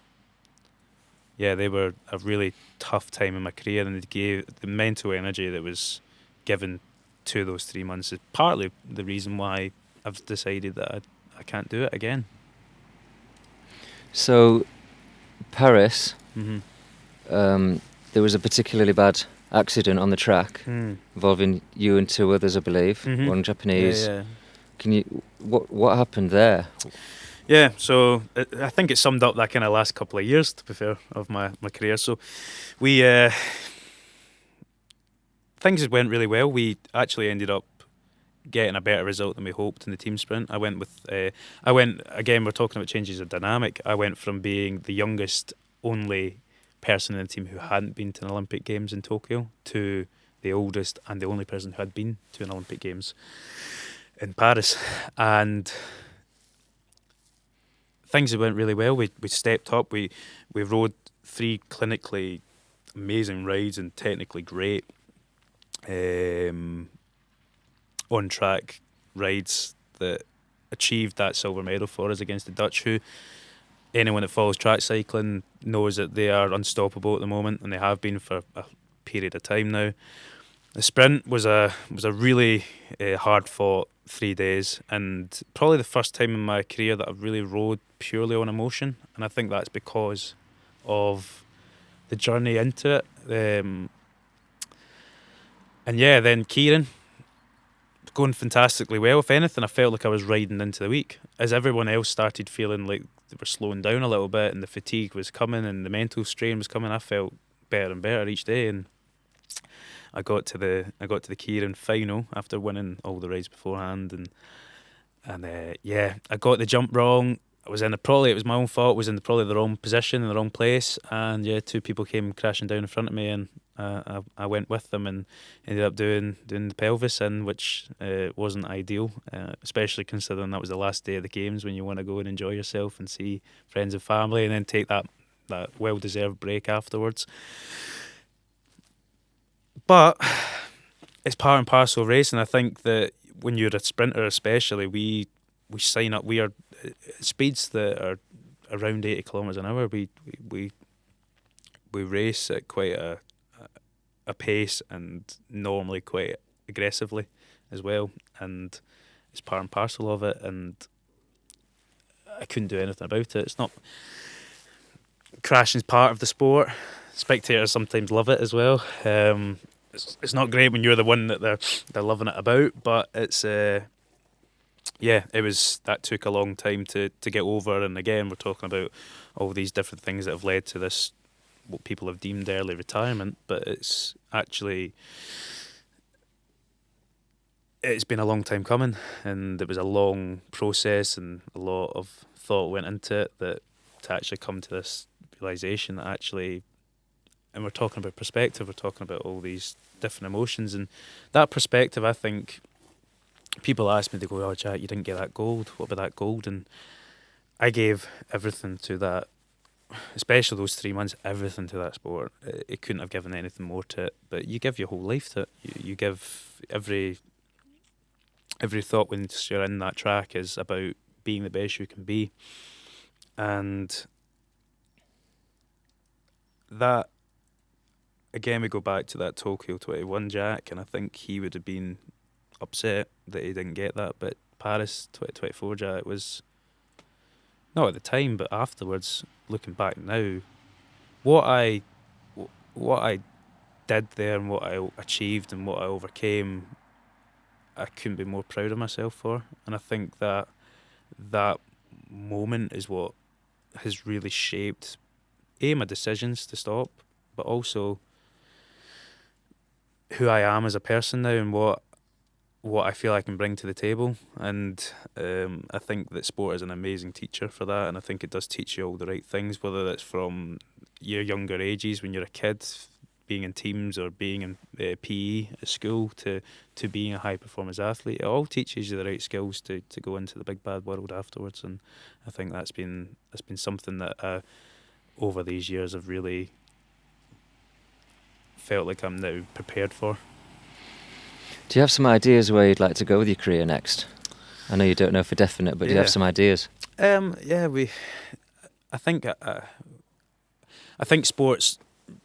Speaker 3: they were a really tough time in my career, and it gave the mental energy that was given to those 3 months is partly the reason why I've decided that I can't do it again.
Speaker 2: So, Paris,
Speaker 3: Mm-hmm.
Speaker 2: There was a particularly bad accident on the track involving you and 2 others, I believe,
Speaker 3: Mm-hmm.
Speaker 2: one Japanese.
Speaker 3: Yeah.
Speaker 2: Can you? What happened there?
Speaker 3: Yeah, so I think it summed up that kind of last couple of years, to be fair, of my career. So we things went really well. We actually ended up getting a better result than we hoped in the team sprint. I went again, we're talking about changes of dynamic. I went from being the youngest only person in the team who hadn't been to an Olympic Games in Tokyo to the oldest and the only person who had been to an Olympic Games in Paris. And things went really well. We stepped up. We rode 3 clinically amazing rides and technically great on track rides that achieved that silver medal for us against the Dutch, who anyone that follows track cycling knows that they are unstoppable at the moment, and they have been for a period of time now. The sprint was a really hard fought 3 days, and probably the first time in my career that I've really rode purely on emotion, and I think that's because of the journey into it. Then Kieran going fantastically well. If anything, I felt like I was riding into the week as everyone else started feeling like they were slowing down a little bit, and the fatigue was coming and the mental strain was coming. I felt better and better each day, and I got to the Kieran final after winning all the rides beforehand, and I got the jump wrong. It was my own fault. I was in probably the wrong position in the wrong place, and 2 people came crashing down in front of me, and I went with them and ended up doing the pelvis in, which wasn't ideal, especially considering that was the last day of the games when you want to go and enjoy yourself and see friends and family, and then take that well-deserved break afterwards. But it's part and parcel of racing. I think that when you're a sprinter especially, we sign up, we are speeds that are around 80 kilometres an hour. We race at quite a pace, and normally quite aggressively as well, and it's part and parcel of it, and I couldn't do anything about it. It's not, crashing's part of the sport. Spectators sometimes love it as well. It's not great when you're the one that they're loving it about, but it's it was, that took a long time to get over. And again, we're talking about all these different things that have led to this, what people have deemed early retirement, but it's been a long time coming, and it was a long process and a lot of thought went into it that to actually come to this realisation that actually, and we're talking about perspective, we're talking about all these different emotions, and that perspective, I think people ask me, they go, "Oh, Jack, you didn't get that gold. What about that gold?" And I gave everything to that, especially those 3 months, everything to that sport. It couldn't have given anything more to it, but you give your whole life to it. You give every thought when you're in that track is about being the best you can be. And that, again, we go back to that Tokyo 21 Jack, and I think he would have been upset that he didn't get that, but Paris 2024 Jack was, not at the time, but afterwards, looking back now, what I did there and what I achieved and what I overcame, I couldn't be more proud of myself for. And I think that moment is what has really shaped my decisions to stop, but also who I am as a person now and what I feel I can bring to the table. And I think that sport is an amazing teacher for that, and I think it does teach you all the right things, whether that's from your younger ages when you're a kid, being in teams or being in PE at school, to being a high performance athlete. It all teaches you the right skills to go into the big bad world afterwards. And I think that's been something that over these years I've really felt like I'm now prepared for.
Speaker 2: Do you have some ideas where you'd like to go with your career next? I know you don't know for definite, but do you have some ideas?
Speaker 3: I think sports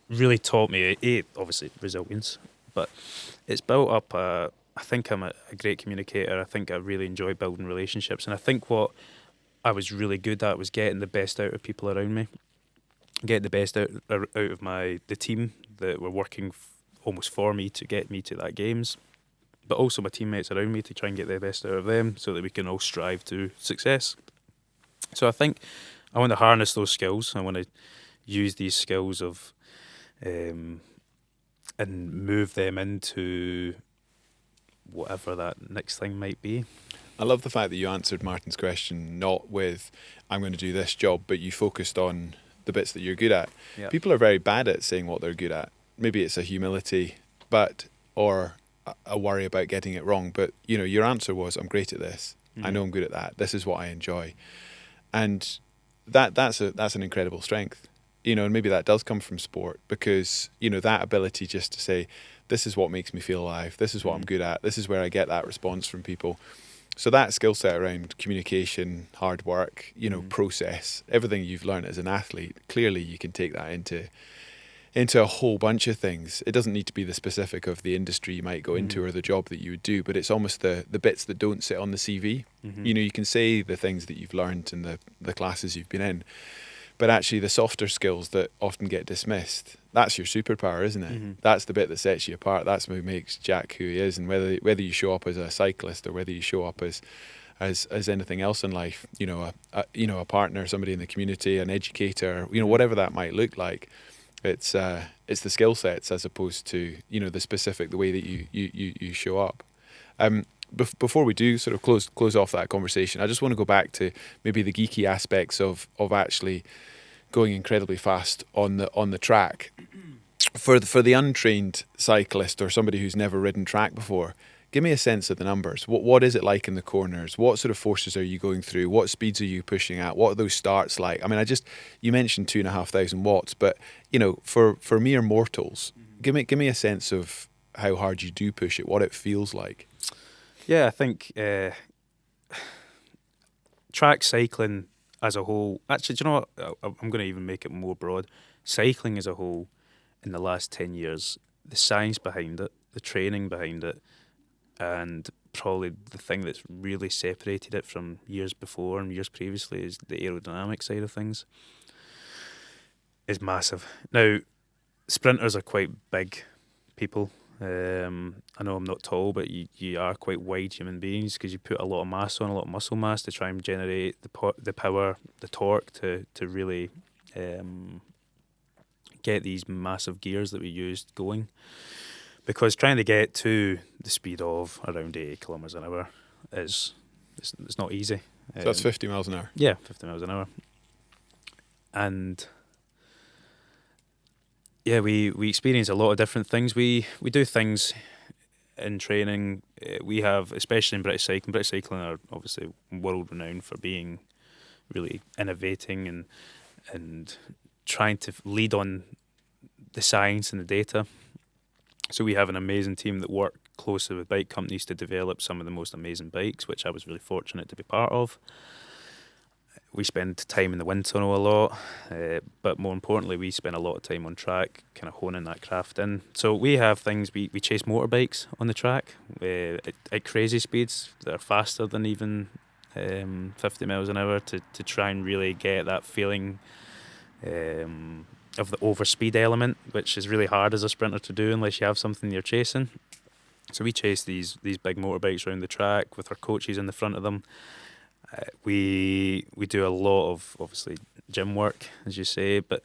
Speaker 3: really taught me obviously resilience, but it's built up. I think I'm a great communicator. I think I really enjoy building relationships, and I think what I was really good at was getting the best out of people around me, getting the best out of the team that were working almost for me to get me to that games, but also my teammates around me to try and get the best out of them so that we can all strive to success. So I think I want to harness those skills. I want to use these skills of and move them into whatever that next thing might be.
Speaker 1: I love the fact that you answered Martin's question not with I'm going to do this job, but you focused on the bits that you're good at.
Speaker 3: Yeah.
Speaker 1: People are very bad at saying what they're good at. Maybe it's a humility, or a worry about getting it wrong. But your answer was, I'm great at this. Mm-hmm. I know I'm good at that. This is what I enjoy, and that's an incredible strength. And maybe that does come from sport, because that ability just to say, this is what makes me feel alive. This is what I'm good at. This is where I get that response from people. So that skill set around communication, hard work, process, everything you've learned as an athlete, clearly you can take that into a whole bunch of things. It doesn't need to be the specific of the industry you might go into or the job that you would do, but it's almost the bits that don't sit on the CV. Mm-hmm. You can say the things that you've learned in the classes you've been in, but actually the softer skills that often get dismissed, that's your superpower, isn't it? Mm-hmm. That's the bit that sets you apart. That's what makes Jack who he is. And whether you show up as a cyclist or whether you show up as anything else in life, a partner, somebody in the community, an educator, whatever that might look like, it's the skill sets as opposed to the way that you show up. Before we do sort of close off that conversation, I just want to go back to maybe the geeky aspects of actually going incredibly fast on the track. For the untrained cyclist or somebody who's never ridden track before, give me a sense of the numbers. What is it like in the corners? What sort of forces are you going through? What speeds are you pushing at? What are those starts like? I mean, you mentioned 2,500 watts, but for mere mortals, give me a sense of how hard you do push it, what it feels like.
Speaker 3: Yeah, I think track cycling as a whole, actually, do you know what? I'm going to even make it more broad. Cycling as a whole, in the last 10 years, the science behind it, the training behind it, and probably the thing that's really separated it from years before and years previously is the aerodynamic side of things. Is massive. Now, sprinters are quite big people. I know I'm not tall, but you are quite wide human beings because you put a lot of mass on, a lot of muscle mass to try and generate the power, the torque to really get these massive gears that we used going. Because trying to get to the speed of around 80 kilometres an hour it's not easy.
Speaker 1: So that's 50 miles an hour?
Speaker 3: Yeah, 50 miles an hour. And yeah, we experience a lot of different things. We do things in training. We have, especially in British cycling are obviously world renowned for being really innovating and trying to lead on the science and the data. So we have an amazing team that work closely with bike companies to develop some of the most amazing bikes, which I was really fortunate to be part of. We spend time in the wind tunnel a lot, but more importantly, we spend a lot of time on track, kind of honing that craft in. So we have things, we chase motorbikes on the track at crazy speeds that are faster than even 50 miles an hour to try and really get that feeling of of the overspeed element, which is really hard as a sprinter to do unless you have something you're chasing. So we chase these big motorbikes around the track with our coaches in the front of them. We do a lot of, obviously, gym work, as you say, but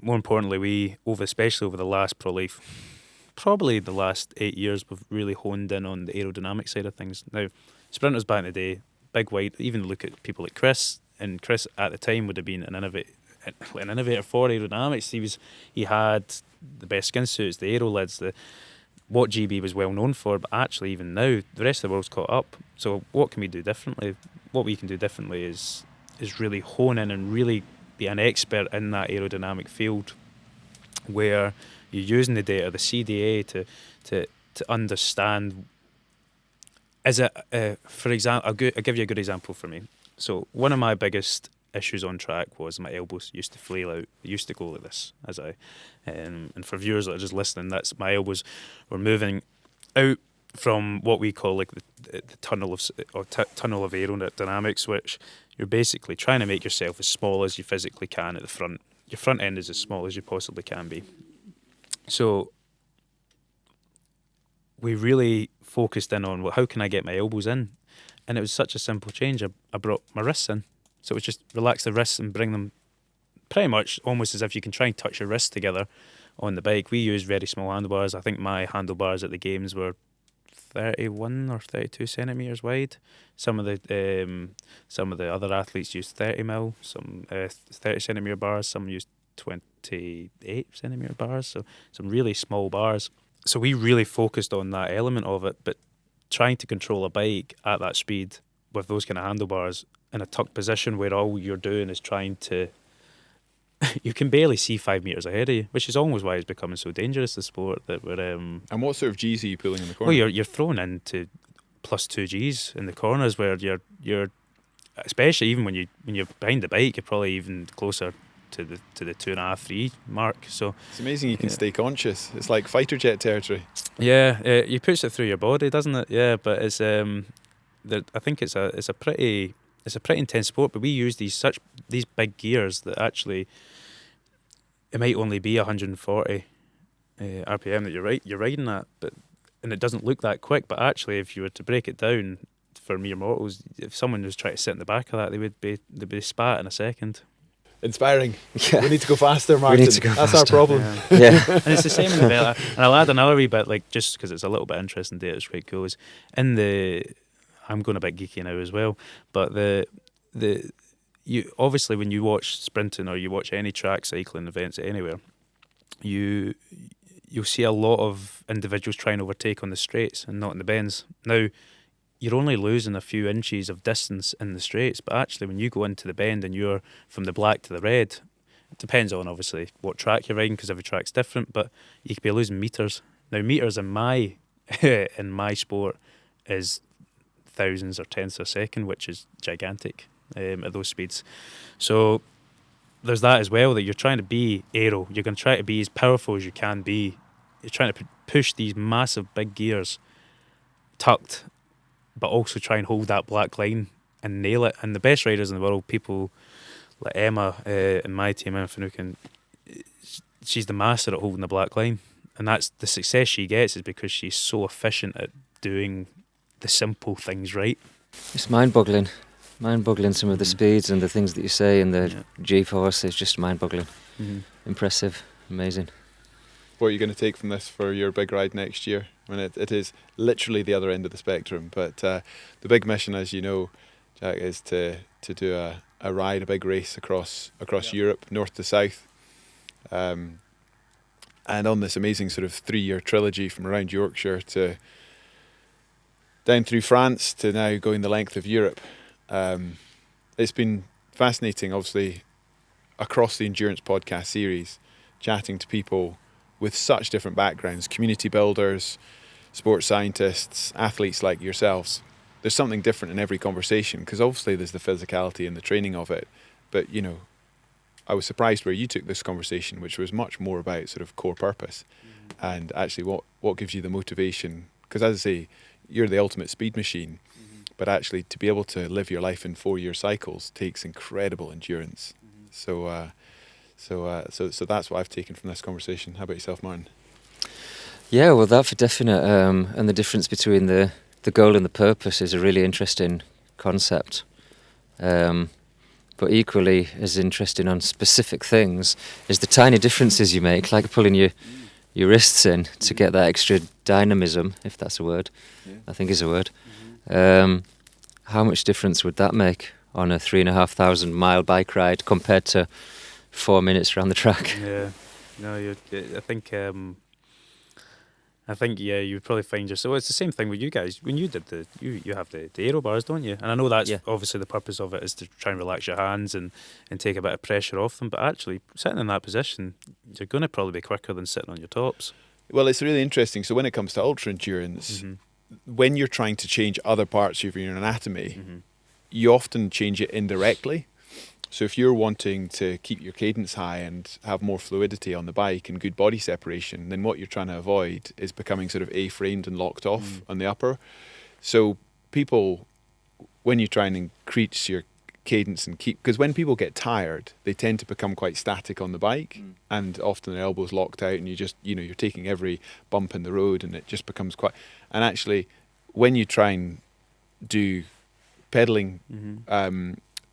Speaker 3: more importantly, especially over the last probably the last 8 years, we've really honed in on the aerodynamic side of things. Now, sprinters back in the day, big, wide, even look at people like Chris, and Chris at the time would have been an innovator for aerodynamics. He had the best skin suits, the aero lids, what GB was well known for, but actually even now the rest of the world's caught up. So what can we do differently? What we can do differently is really hone in and really be an expert in that aerodynamic field, where you're using the data, the CDA, to understand. For example, I'll give you a good example for me. So one of my biggest issues on track was my elbows used to flail out. They used to go like this and for viewers that are just listening, that's my elbows were moving out from what we call like the tunnel of aerodynamics, which you're basically trying to make yourself as small as you physically can at the front. Your front end is as small as you possibly can be. So we really focused in on, well, how can I get my elbows in? And it was such a simple change. I brought my wrists in. So it was just relax the wrists and bring them pretty much almost as if you can try and touch your wrists together on the bike. We used very small handlebars. I think my handlebars at the games were 31 or 32 centimetres wide. Some of the other athletes used 30 mil, some 30 centimetre bars, some used 28 centimetre bars, so some really small bars. So we really focused on that element of it, but trying to control a bike at that speed with those kind of handlebars in a tucked position where all you're doing is trying to you can barely see 5 metres ahead of you, which is almost why it's becoming so dangerous, the sport that we're
Speaker 1: And what sort of G's are you pulling in the corner?
Speaker 3: well, you're thrown into +2 G's in the corners, where you're especially even when you're behind the bike, you're probably even closer to the 2.5, 3 mark. So
Speaker 1: it's amazing you can stay conscious. It's like fighter jet territory.
Speaker 3: Yeah, it puts it through your body, doesn't it? Yeah, but it's I think it's a pretty intense sport. But we use these big gears that actually it might only be 140 RPM that you're riding at, and it doesn't look that quick. But actually, if you were to break it down for mere mortals, if someone was trying to sit in the back of that, they'd be spat in a second.
Speaker 1: Inspiring.
Speaker 2: Yeah.
Speaker 1: We need to go faster, Martin.
Speaker 2: We need to go
Speaker 1: That's
Speaker 2: faster.
Speaker 1: our problem.
Speaker 2: Yeah.
Speaker 3: And it's the same in the Vela. And I'll add another wee bit, like, just because it's a little bit interesting data, it's quite cool, is I'm going a bit geeky now as well, but you obviously when you watch sprinting or you watch any track cycling events anywhere, you'll see a lot of individuals trying to overtake on the straights and not in the bends. Now, you're only losing a few inches of distance in the straights, but actually when you go into the bend and you're from the black to the red, it depends on obviously what track you're riding, because every track's different, but you could be losing meters. Now, meters in my in my sport is thousands or tenths of a second, which is gigantic at those speeds. So there's that as well, that you're trying to be aero. You're going to try to be as powerful as you can be. You're trying to push these massive big gears tucked, but also try and hold that black line and nail it. And the best riders in the world, people like Emma in my team, Emma Finucane, she's the master at holding the black line. And that's the success she gets, is because she's so efficient at doing the simple things right.
Speaker 2: It's mind-boggling some of the speeds and the things that you say, and the G-force is just mind-boggling. Impressive, amazing.
Speaker 1: What are you going to take from this for your big ride next year? I mean, it is literally the other end of the spectrum, but the big mission, as you know, Jack, is to do a ride, a big race across Europe, north to south, and on this amazing sort of 3-year trilogy from around Yorkshire to down through France to now going the length of Europe. It's been fascinating, obviously, across the Endurance podcast series, chatting to people with such different backgrounds, community builders, sports scientists, athletes like yourselves. There's something different in every conversation, because obviously there's the physicality and the training of it. But, you know, I was surprised where you took this conversation, which was much more about sort of core purpose and actually what gives you the motivation. Because as I say, you're the ultimate speed machine, but actually to be able to live your life in 4-year cycles takes incredible endurance. So So that's what I've taken from this conversation. How about yourself, Martin?
Speaker 2: Yeah, well, that for definite. And the difference between the goal and the purpose is a really interesting concept. But equally as interesting on specific things is the tiny differences you make, like pulling your wrists in to get that extra dynamism, if that's a word.
Speaker 1: Yeah.
Speaker 2: I think is a word. How much difference would that make on a 3,500 mile bike ride compared to 4 minutes around the track?
Speaker 3: Yeah, no, I think yeah, you'd probably find yourself. Well, it's the same thing with you guys. When you did you have the aero bars, don't you? And I know that's obviously the purpose of it is to try and relax your hands and take a bit of pressure off them. But actually, sitting in that position, you're going to probably be quicker than sitting on your tops.
Speaker 1: Well, it's really interesting. So when it comes to ultra endurance, when you're trying to change other parts of your anatomy, you often change it indirectly. So if you're wanting to keep your cadence high and have more fluidity on the bike and good body separation, then what you're trying to avoid is becoming sort of A-framed and locked off on the upper. So people, when you try and increase your cadence and keep, because when people get tired, they tend to become quite static on the bike and often their elbows locked out and you just, you're taking every bump in the road and it just becomes quite, and actually when you try and do pedaling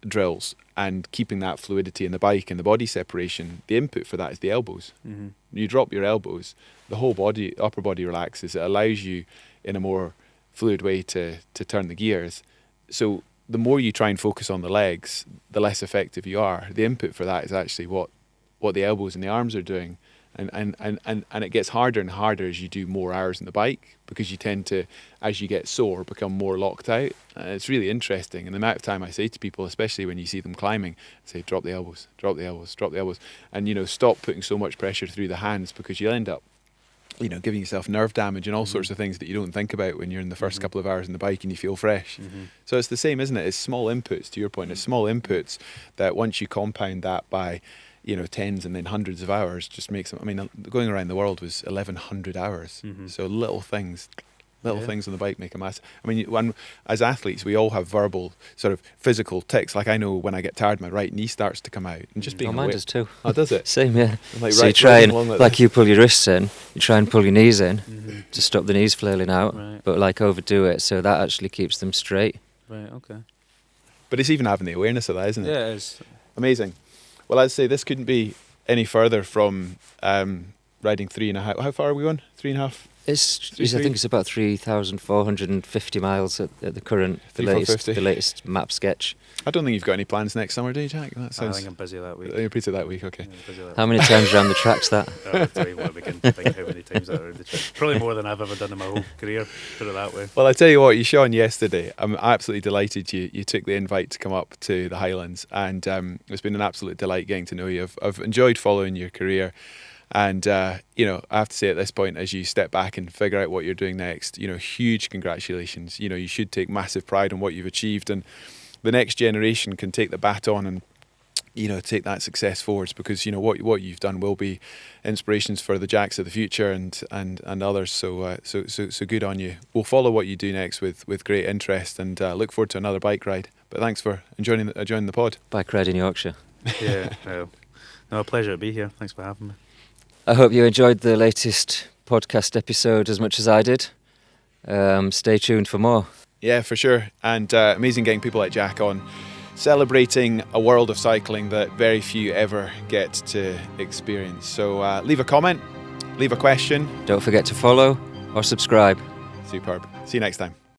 Speaker 1: drills and keeping that fluidity in the bike and the body separation, the input for that is the elbows. You drop your elbows, the whole body, upper body relaxes. It allows you in a more fluid way to turn the gears. So the more you try and focus on the legs, the less effective you are. The input for that is actually what the elbows and the arms are doing. And it gets harder and harder as you do more hours on the bike because you tend to, as you get sore, become more locked out. It's really interesting. And the amount of time I say to people, especially when you see them climbing, I say, drop the elbows, drop the elbows, drop the elbows. And, stop putting so much pressure through the hands because you'll end up, giving yourself nerve damage and all sorts of things that you don't think about when you're in the first couple of hours on the bike and you feel fresh. So it's the same, isn't it? It's small inputs, to your point. It's small inputs that once you compound that by tens and then hundreds of hours just makes them. I mean, going around the world was 1,100 hours. So little things on the bike make a massive. I mean, as athletes, we all have verbal sort of physical tics. Like I know when I get tired, my right knee starts to come out, and just being
Speaker 2: mine does too.
Speaker 1: Oh, does it?
Speaker 2: Same, yeah.
Speaker 1: Like
Speaker 2: so you try and like you pull your wrists in, you try and pull your knees in to stop the knees flailing out, but like overdo it, so that actually keeps them straight.
Speaker 3: Right. Okay.
Speaker 1: But it's even having the awareness of that, isn't it?
Speaker 3: Yeah, it is.
Speaker 1: Amazing. Well, I'd say this couldn't be any further from riding 3.5. How far are we on? 3.5?
Speaker 2: I think it's about 3,450 miles at the current, the latest map sketch.
Speaker 1: I don't think you've got any plans next summer, do you, Jack? That sounds.
Speaker 3: I think I'm busy that week.
Speaker 1: You're busy that week, okay.
Speaker 3: Yeah,
Speaker 2: how many times around the track's that?
Speaker 3: I'll tell you what, we can think how many times that around the track. Probably more than I've ever done in my whole career, put it that way.
Speaker 1: Well, I tell you what, you shone yesterday. I'm absolutely delighted you took the invite to come up to the Highlands, and it's been an absolute delight getting to know you. I've enjoyed following your career. And, I have to say at this point, as you step back and figure out what you're doing next, huge congratulations. You should take massive pride in what you've achieved. And the next generation can take the baton and, take that success forwards because, what you've done will be inspirations for the Jacks of the future and others. So good on you. We'll follow what you do next with great interest and look forward to another bike ride. But thanks for joining the pod.
Speaker 2: Bike ride in Yorkshire.
Speaker 3: Yeah, no, a pleasure to be here. Thanks for having me.
Speaker 2: I hope you enjoyed the latest podcast episode as much as I did. Stay tuned for more.
Speaker 1: Yeah, for sure. And amazing getting people like Jack on, celebrating a world of cycling that very few ever get to experience. So leave a comment, leave a question.
Speaker 2: Don't forget to follow or subscribe.
Speaker 1: Superb. See you next time.